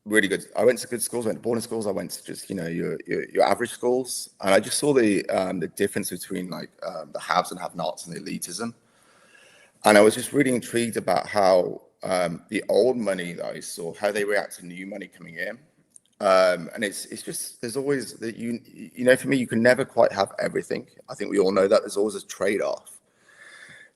really good. I went to good schools. I went to boarding schools. I went to just your average schools, and I just saw the difference between like the haves and have-nots and the elitism. And I was just really intrigued about how the old money that I saw, how they react to new money coming in. And it's just, there's always that for me, you can never quite have everything. I think we all know that there's always a trade-off.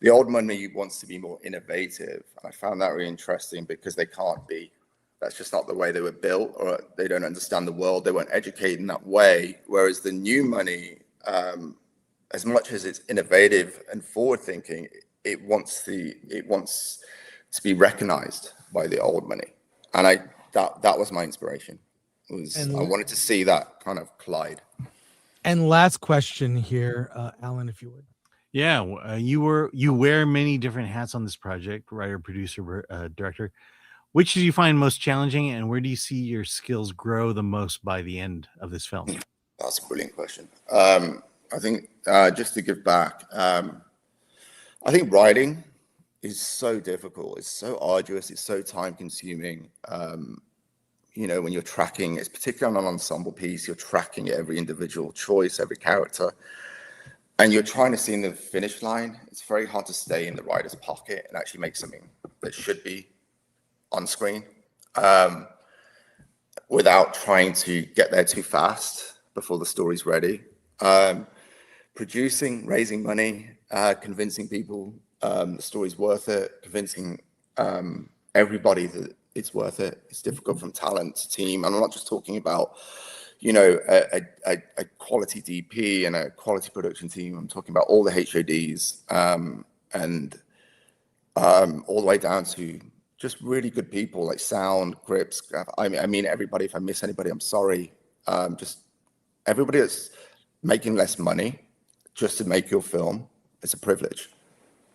The old money wants to be more innovative. I found that really interesting because they can't be. That's just not the way they were built, or they don't understand the world. They weren't educated in that way. Whereas the new money, as much as it's innovative and forward-thinking, it wants to be recognized by the old money. And that was my inspiration. I wanted to see that kind of collide. And last question here, Alan, if you would. Yeah, you wear many different hats on this project: writer, producer, director. Which did you find most challenging, and where do you see your skills grow the most by the end of this film? That's a brilliant question. I think just to give back, I think writing is so difficult. It's so arduous. It's so time-consuming. When you're tracking, it's particularly on an ensemble piece, you're tracking every individual choice, every character, and you're trying to see in the finish line. It's very hard to stay in the writer's pocket and actually make something that should be on screen without trying to get there too fast before the story's ready. Producing, raising money, convincing people the story's worth it, convincing everybody that it's worth it. It's difficult from talent to team. And I'm not just talking about, a quality DP and a quality production team. I'm talking about all the HODs and all the way down to just really good people like sound, grips. I mean, everybody, if I miss anybody, I'm sorry. Just everybody that's making less money just to make your film, it's a privilege.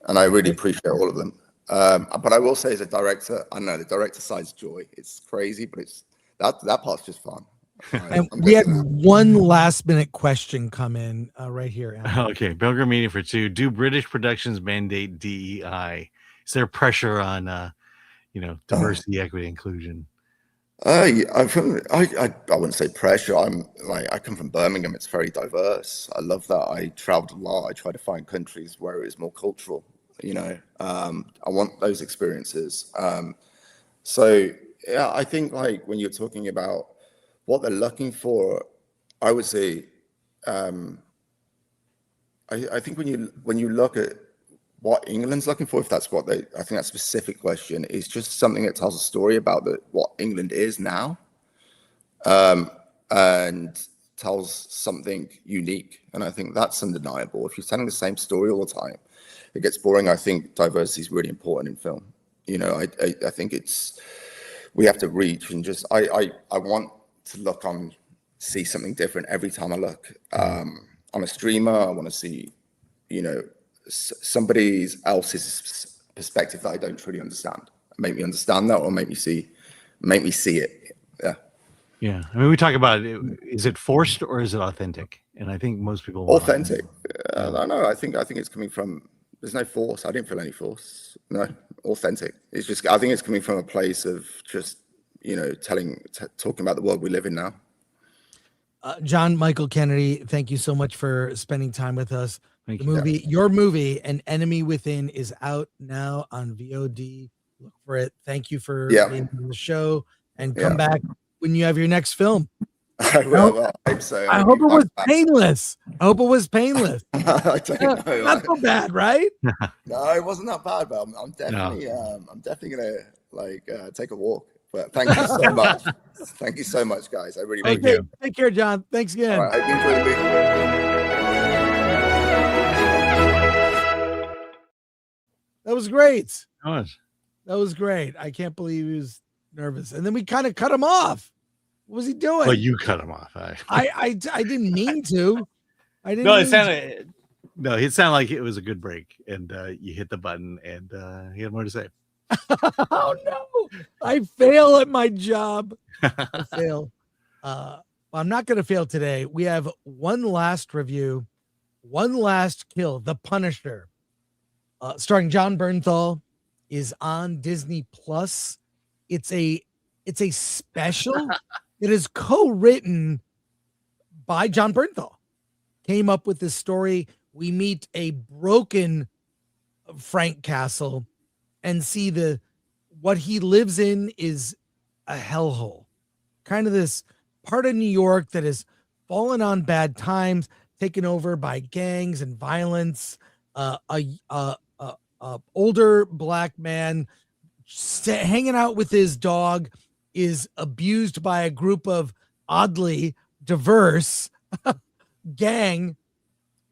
And I really appreciate all of them. But I will say as a director, I know the director side's joy. It's crazy, but that part's just fun. And we had one last minute question come in right here. Okay, Belgrade Meeting for two. Do British productions mandate DEI? Is there pressure on diversity, equity, inclusion? I wouldn't say pressure. I come from Birmingham. It's very diverse. I love that. I traveled a lot. I try to find countries where it is more cultural. I want those experiences. So yeah, I think like when you're talking about what they're looking for, I would say, I think when you look at what England's looking for, if that's what I think that specific question is just something that tells a story about what England is now, and tells something unique. And I think that's undeniable. If you're telling the same story all the time, it gets boring. I think diversity is really important in film. I think we have to reach and just, I want to see something different every time I look. On a streamer, I want to see, somebody else's perspective that I don't truly understand. Make me understand that, or make me see it. Yeah. I mean, we talk about it. Is it forced or is it authentic? And I think most people authentic. No, I think it's coming from. There's no force. I didn't feel any force. No, authentic. It's just, I think it's coming from a place of just, you know, talking about the world we live in now. John Michael Kennedy, thank you so much for spending time with us. Thank you. Your movie, An Enemy Within, is out now on VOD. Look for it. Thank you for being on the show, and come back when you have your next film. I will. I hope so. I hope it was painless. I hope it was painless. I don't know. Not so bad, right? No, it wasn't that bad, but I'm definitely gonna take a walk. But thank you so much. Thank you so much, guys. I really appreciate it. Take care, John. Thanks again. All right, I hope you enjoy the week. That was great. Good. That was great. I can't believe he was nervous. And then we kind of cut him off. What was he doing? Well, you cut him off. I didn't mean to. I didn't. No, it sounded like it was a good break, and you hit the button, and he had more to say. Oh no! I fail at my job. I fail. Well, I'm not going to fail today. We have one last review, one last kill. The Punisher, starring John Bernthal, is on Disney Plus. It's a special. It is co-written by John Bernthal. Came up with this story. We meet a broken Frank Castle and see what he lives in is a hellhole. Kind of this part of New York that has fallen on bad times, taken over by gangs and violence. A older black man hanging out with his dog is abused by a group of oddly diverse gang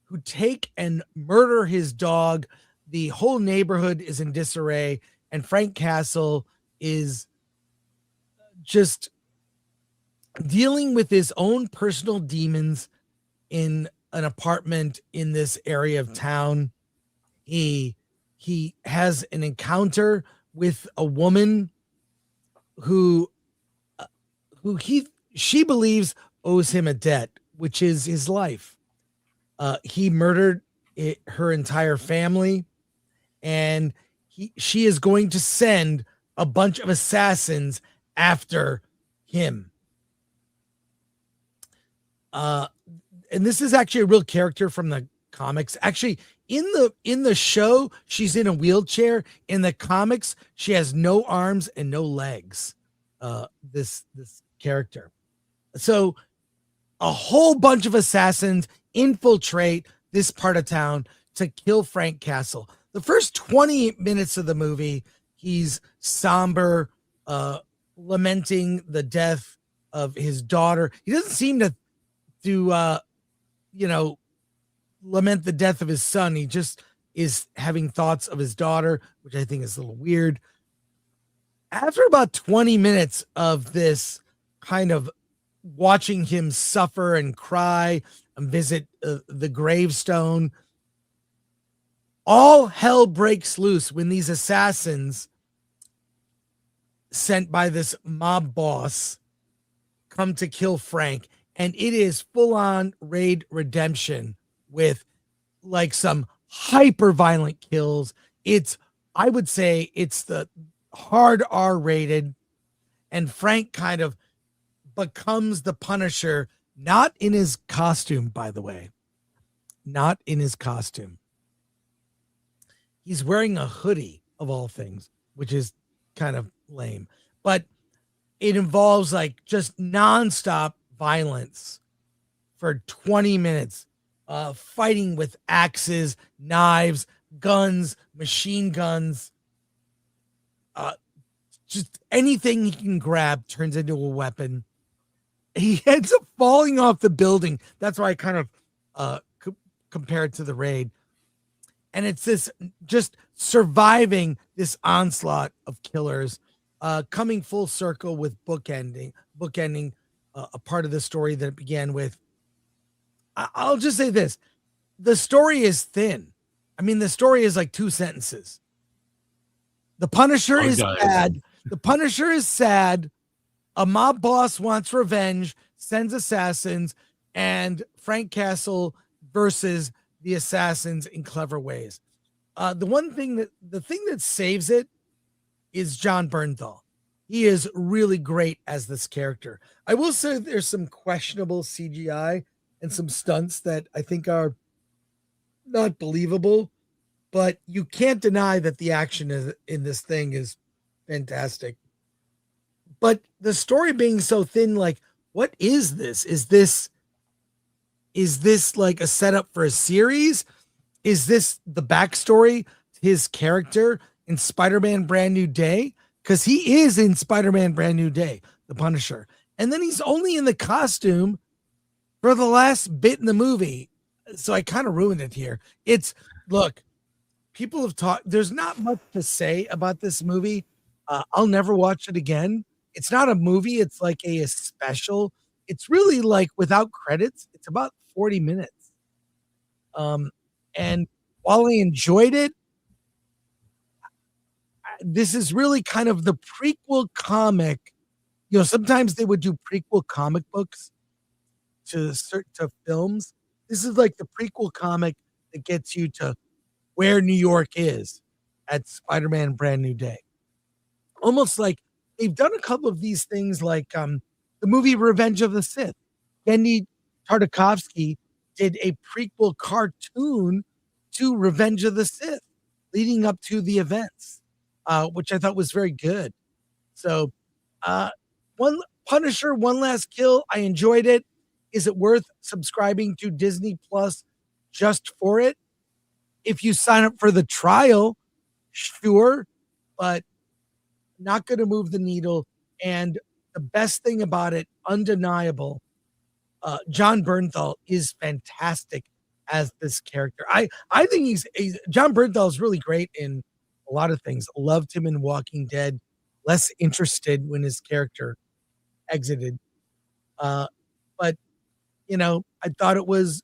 who take and murder his dog. The whole neighborhood is in disarray, and Frank Castle is just dealing with his own personal demons in an apartment in this area of town. He has an encounter with a woman who she believes owes him a debt, which is his life. He murdered her entire family, and she is going to send a bunch of assassins after him. And this is actually a real character from the comics. Actually, in the show, she's in a wheelchair. In the comics, she has no arms and no legs. This character. So a whole bunch of assassins infiltrate this part of town to kill Frank Castle. The first 20 minutes of the movie, he's somber, lamenting the death of his daughter. He doesn't seem to lament the death of his son. He just is having thoughts of his daughter, which I think is a little weird. After about 20 minutes of this kind of watching him suffer and cry and visit the gravestone, all hell breaks loose when these assassins sent by this mob boss come to kill Frank. And it is full-on Raid Redemption with like some hyper violent kills. I would say it's the hard R-rated, and Frank kind of becomes the Punisher, not in his costume, by the way. Not in his costume. He's wearing a hoodie, of all things, which is kind of lame. But it involves like just nonstop violence for 20 minutes, fighting with axes, knives, guns, machine guns. Just anything he can grab turns into a weapon. He ends up falling off the building. That's why I kind of compared to the Raid. And it's this just surviving this onslaught of killers, coming full circle with bookending a part of the story that began with. I'll just say this. The story is thin. I mean, the story is like 2 sentences. The Punisher is sad. The Punisher is sad. A mob boss wants revenge, sends assassins, and Frank Castle versus the assassins in clever ways. The thing that saves it is John Bernthal. He is really great as this character. I will say there's some questionable CGI and some stunts that I think are not believable, but you can't deny that the action in this thing is fantastic. But the story being so thin, like, what is this? Is this like a setup for a series? Is this the backstory to his character in Spider-Man Brand New Day? Because he is in Spider-Man Brand New Day, the Punisher. And then he's only in the costume for the last bit in the movie. So I kind of ruined it here. Look, people have talked, there's not much to say about this movie. I'll never watch it again. It's not a movie. It's like a special. It's really like without credits. It's about 40 minutes. And while I enjoyed it, this is really kind of the prequel comic. You know, sometimes they would do prequel comic books to films. This is like the prequel comic that gets you to where New York is at Spider-Man Brand New Day. Almost like they've done a couple of these things, like the movie Revenge of the Sith. Genndy Tartakovsky did a prequel cartoon to Revenge of the Sith, leading up to the events, which I thought was very good. So, one Punisher, One Last Kill. I enjoyed it. Is it worth subscribing to Disney Plus just for it? If you sign up for the trial, sure, but not going to move the needle. And the best thing about it, undeniable, John Bernthal is fantastic as this character. I think John Bernthal is really great in a lot of things. Loved him in Walking Dead. Less interested when his character exited. But, you know, I thought it was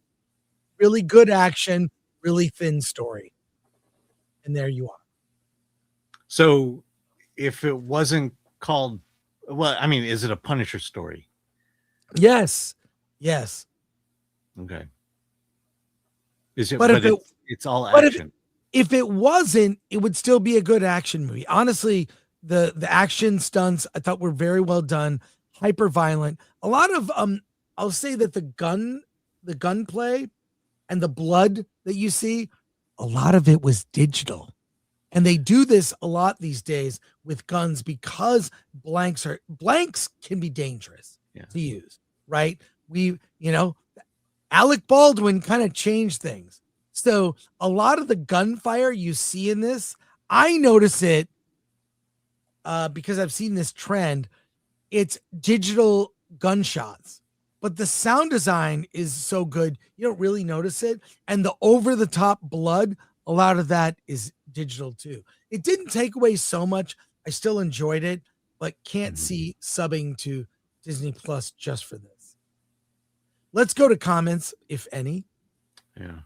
really good action, really thin story. And there you are. So if it wasn't called, well, I mean, is it a Punisher story? Yes. Yes. Okay. Is it, but it's all action. If it wasn't, it would still be a good action movie. Honestly, the action stunts I thought were very well done, hyper violent. A lot of I'll say that the gunplay and the blood that you see, a lot of it was digital. And they do this a lot these days with guns because blanks can be dangerous to use, right? Alec Baldwin kind of changed things. So a lot of the gunfire you see in this, I notice it because I've seen this trend. It's digital gunshots, but the sound design is so good, you don't really notice it. And the over-the-top blood, a lot of that is digital too. It didn't take away so much. I still enjoyed it, but can't see subbing to Disney Plus just for this. Let's go to comments, if any. Yeah.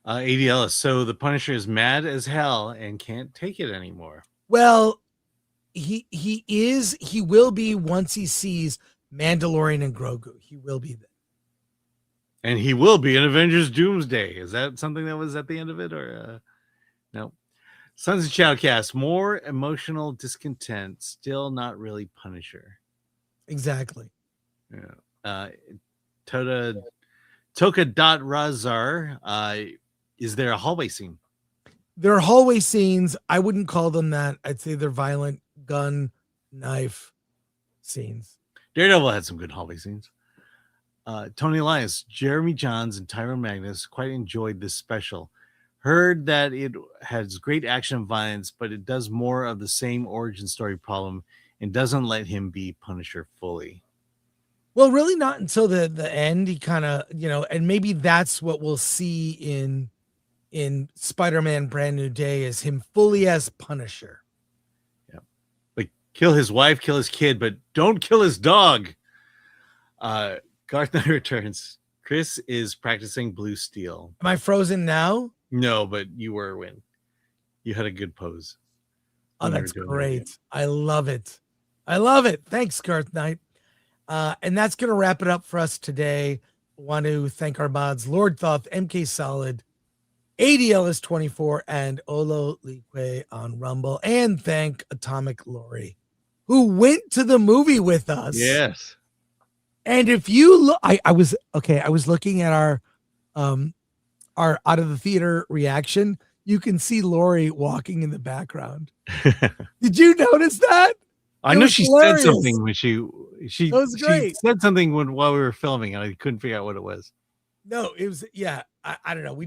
ADL, so the Punisher is mad as hell and can't take it anymore. Well, he will be once he sees Mandalorian and Grogu. He will be there. And he will be in Avengers Doomsday. Is that something that was at the end of it? Or no? Sons of Shoutcast, more emotional discontent, still not really Punisher. Exactly. Yeah. Toka.Razar, is there a hallway scene? There are hallway scenes. I wouldn't call them that. I'd say they're violent gun, knife scenes. Daredevil had some good hallway scenes. Tony Elias, Jeremy Johns, and Tyrone Magnus quite enjoyed this special. Heard that it has great action and violence, but it does more of the same origin story problem and doesn't let him be Punisher fully. Well, really not until the end. He kind of, and maybe that's what we'll see in Spider-Man Brand New Day, is him fully as Punisher. Yeah. Like, kill his wife, kill his kid, but don't kill his dog. Garth Knight returns. Chris is practicing Blue Steel. Am I frozen now? No, but you were when you had a good pose. Oh, that's great. I love it. I love it. Thanks, Garth Knight. And that's going to wrap it up for us today. I want to thank our mods, Lord Thoth, MK Solid, ADLS24 and Olo Lique on Rumble. And thank Atomic Lori, who went to the movie with us. Yes. And if you look, I was looking at our out of the theater reaction. You can see Lori walking in the background. Did you notice that? I know she said something when she That was great. She said something while we were filming, and I couldn't figure out what it was. No, it was I don't know.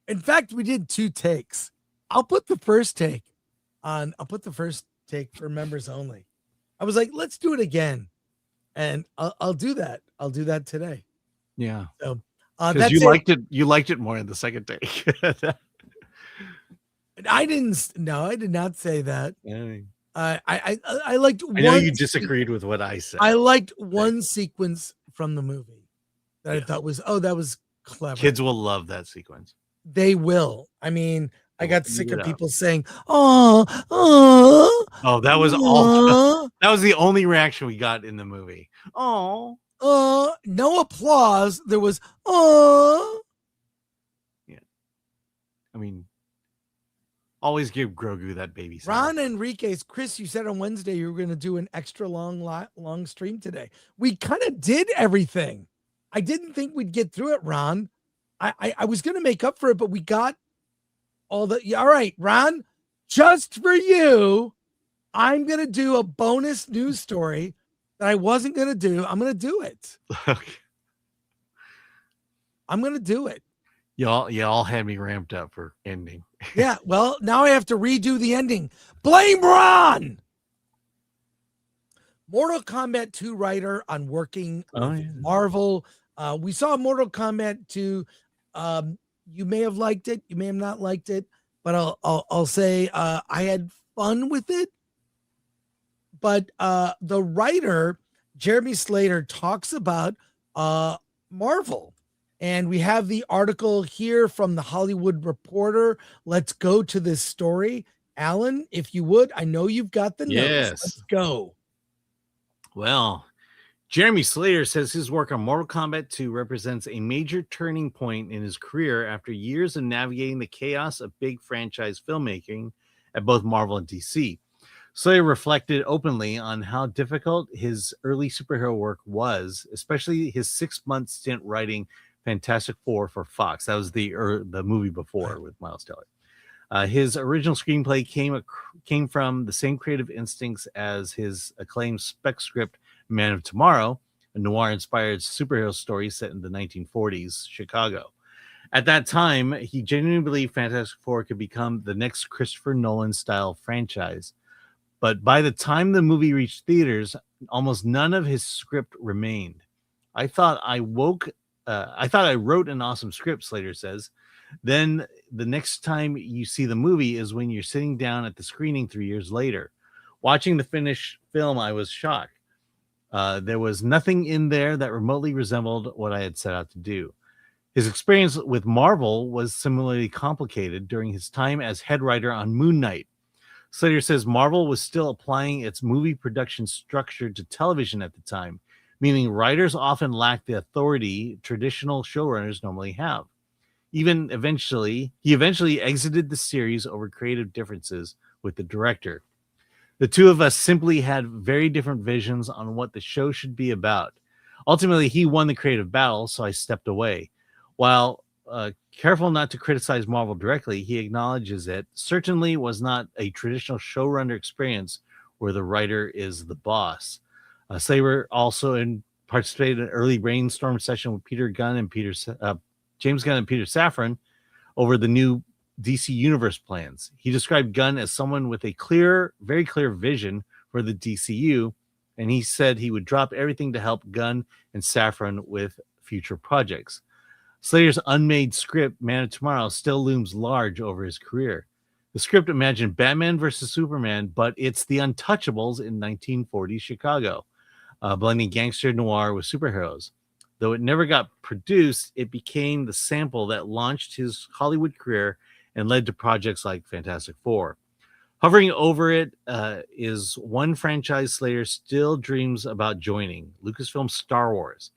In fact, we did 2 takes. I'll put the first take for members only. I was like, let's do it again, and I'll do that. I'll do that today. Yeah. So because you liked it. You liked it more in the second take. I did not say that. I liked. I know you disagreed with what I said. I liked one sequence from the movie that I thought was that was clever. Kids will love that sequence. They will. I mean, I got sick of people saying, "Oh, that was all." That was the only reaction we got in the movie. Oh, no applause. There was, oh. Yeah. I mean, always give Grogu that baby sound. Ron Enriquez, Chris, you said on Wednesday you were going to do an extra long stream today. We kind of did everything. I didn't think we'd get through it, Ron. I was going to make up for it, but we got all all right, Ron, just for you, I'm going to do a bonus news story that I wasn't going to do. I'm going to do it. Okay. I'm going to do it. Y'all had me ramped up for ending. Yeah, well, now I have to redo the ending. Blame Ron! Mortal Kombat 2 writer on working with Marvel. We saw Mortal Kombat 2. You may have liked it, you may have not liked it, but I'll say I had fun with it. But the writer Jeremy Slater talks about Marvel, and we have the article here from the Hollywood Reporter. Let's go to this story, Alan, if you would. I know you've got the notes. Yes. Let's go. Well, Jeremy Slater says his work on Mortal Kombat 2 represents a major turning point in his career after years of navigating the chaos of big franchise filmmaking at both Marvel and DC. Slater reflected openly on how difficult his early superhero work was, especially his 6-month stint writing Fantastic Four for Fox. That was the movie before with Miles Teller. His original screenplay came from the same creative instincts as his acclaimed spec script Man of Tomorrow, a noir-inspired superhero story set in the 1940s Chicago. At that time, he genuinely believed Fantastic Four could become the next Christopher Nolan-style franchise. But by the time the movie reached theaters, almost none of his script remained. I thought I wrote an awesome script, Slater says. Then the next time you see the movie is when you're sitting down at the screening 3 years later. Watching the finished film, I was shocked. There was nothing in there that remotely resembled what I had set out to do. His experience with Marvel was similarly complicated during his time as head writer on Moon Knight. Slater says Marvel was still applying its movie production structure to television at the time, meaning writers often lacked the authority traditional showrunners normally have. He eventually exited the series over creative differences with the director. The two of us simply had very different visions on what the show should be about. Ultimately, he won the creative battle, so I stepped away. While careful not to criticize Marvel directly, he acknowledges it certainly was not a traditional showrunner experience where the writer is the boss. Slater also participated in an early brainstorm session with James Gunn and Peter Safran over the new DC Universe plans. He described Gunn as someone with a very clear vision for the DCU, and he said he would drop everything to help Gunn and Safran with future projects. Slater's unmade script, Man of Tomorrow, still looms large over his career. The script imagined Batman versus Superman, but it's the Untouchables in 1940s Chicago, blending gangster noir with superheroes. Though it never got produced, it became the sample that launched his Hollywood career and led to projects like Fantastic Four. Hovering over it is one franchise Slater still dreams about joining, Lucasfilm's Star Wars.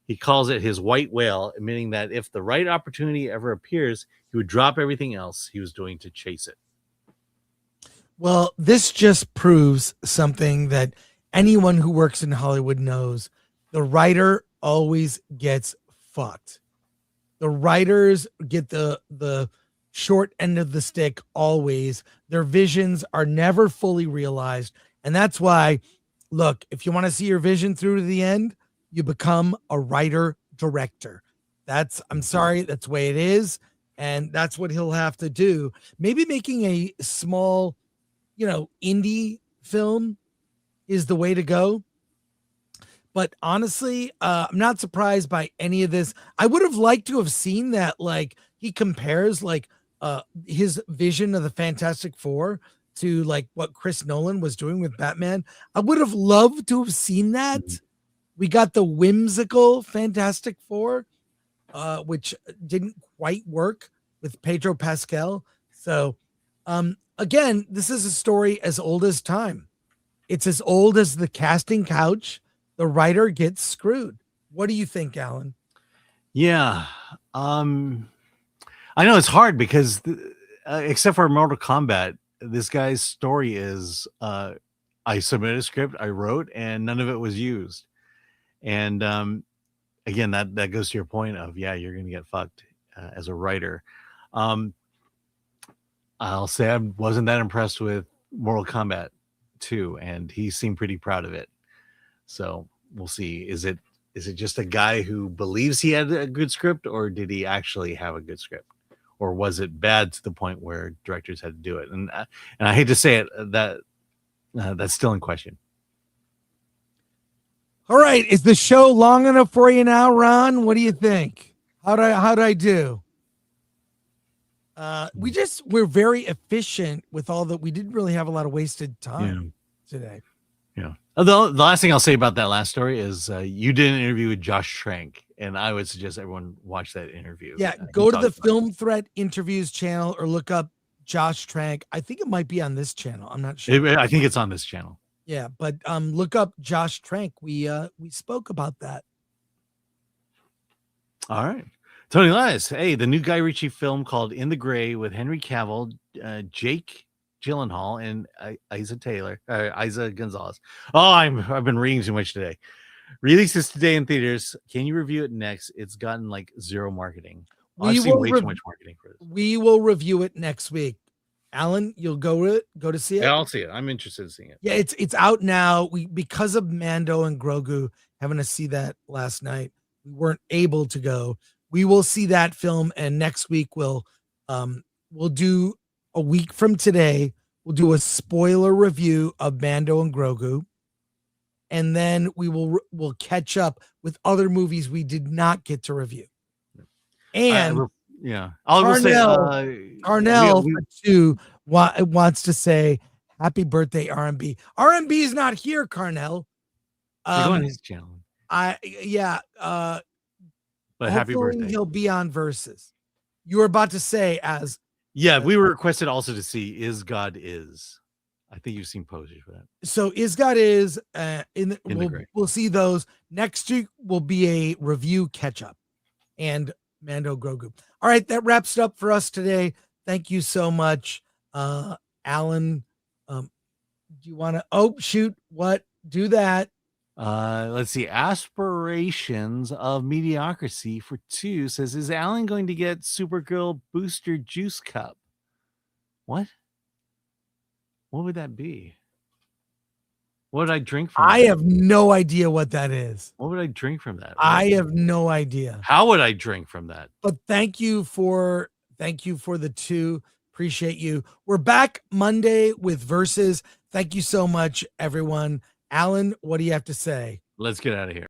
He calls it his white whale, admitting that if the right opportunity ever appears, he would drop everything else he was doing to chase it. Well, this just proves something that anyone who works in Hollywood knows. The writer always gets fucked. The writers get the short end of the stick always. Their visions are never fully realized. And that's why, look, if you want to see your vision through to the end, you become a writer-director. I'm sorry, that's the way it is. And that's what he'll have to do. Maybe making a small, indie film is the way to go. But honestly, I'm not surprised by any of this. I would have liked to have seen that, like, he compares his vision of the Fantastic Four to like what Chris Nolan was doing with Batman. I would have loved to have seen that. We got the whimsical Fantastic Four, which didn't quite work with Pedro Pascal. So, again, this is a story as old as time. It's as old as the casting couch. The writer gets screwed. What do you think, Alan? Yeah. I know it's hard because except for Mortal Kombat, this guy's story is I submitted a script, I wrote, and none of it was used. And again, that goes to your point of, yeah, you're going to get fucked as a writer. I'll say I wasn't that impressed with Mortal Kombat 2, and he seemed pretty proud of it. So we'll see. Is it just a guy who believes he had a good script, or did he actually have a good script, or was it bad to the point where directors had to do it? And I hate to say it, that's still in question. All right, is the show long enough for you now, Ron? What do you think? How'd I do? We're very efficient with all that. We didn't really have a lot of wasted time today. Yeah. The last thing I'll say about that last story is you did an interview with Josh Trank, and I would suggest everyone watch that interview. Yeah, go to the Film Threat Interviews channel or look up Josh Trank. I think it might be on this channel. I'm not sure. I think it's on this channel. Yeah, but look up Josh Trank. We spoke about that. All right. Tony Elias, hey, the new Guy Ritchie film called In the Gray with Henry Cavill, Jake Gyllenhaal, and Isa Gonzalez. Oh, I've been reading too much today. Releases today in theaters. Can you review it next? It's gotten like zero marketing. I've seen way too much marketing for this. We will review it next week. Alan, you'll go to see it? Yeah, I'll see it. I'm interested in seeing it. Yeah, it's out now. Because of Mando and Grogu having to see that last night, we weren't able to go. We will see that film, and next week we'll do a week from today. We'll do a spoiler review of Mando and Grogu, and then we'll catch up with other movies we did not get to review. And Carnell wants to say happy birthday, RMB. RMB is not here, Carnell. Go on his channel. But happy birthday. He'll be on Versus. You were about to say we were requested also to see Is God Is. I think you've seen posters for that. So Is God Is we'll see those. Next week will be a review catch up and Mando Grogu. All right, that wraps it up for us today. Thank you so much. Alan, do you want to do that? Let's see. Aspirations of Mediocrity for 2 says, is Alan going to get Supergirl Booster Juice Cup? What would that be? What would I drink from I that? have no idea what that is. What would I drink from that? I have no idea. How would I drink from that? But thank you for the 2. Appreciate you. We're back Monday with Versus. Thank you so much, everyone. Alan, what do you have to say? Let's get out of here.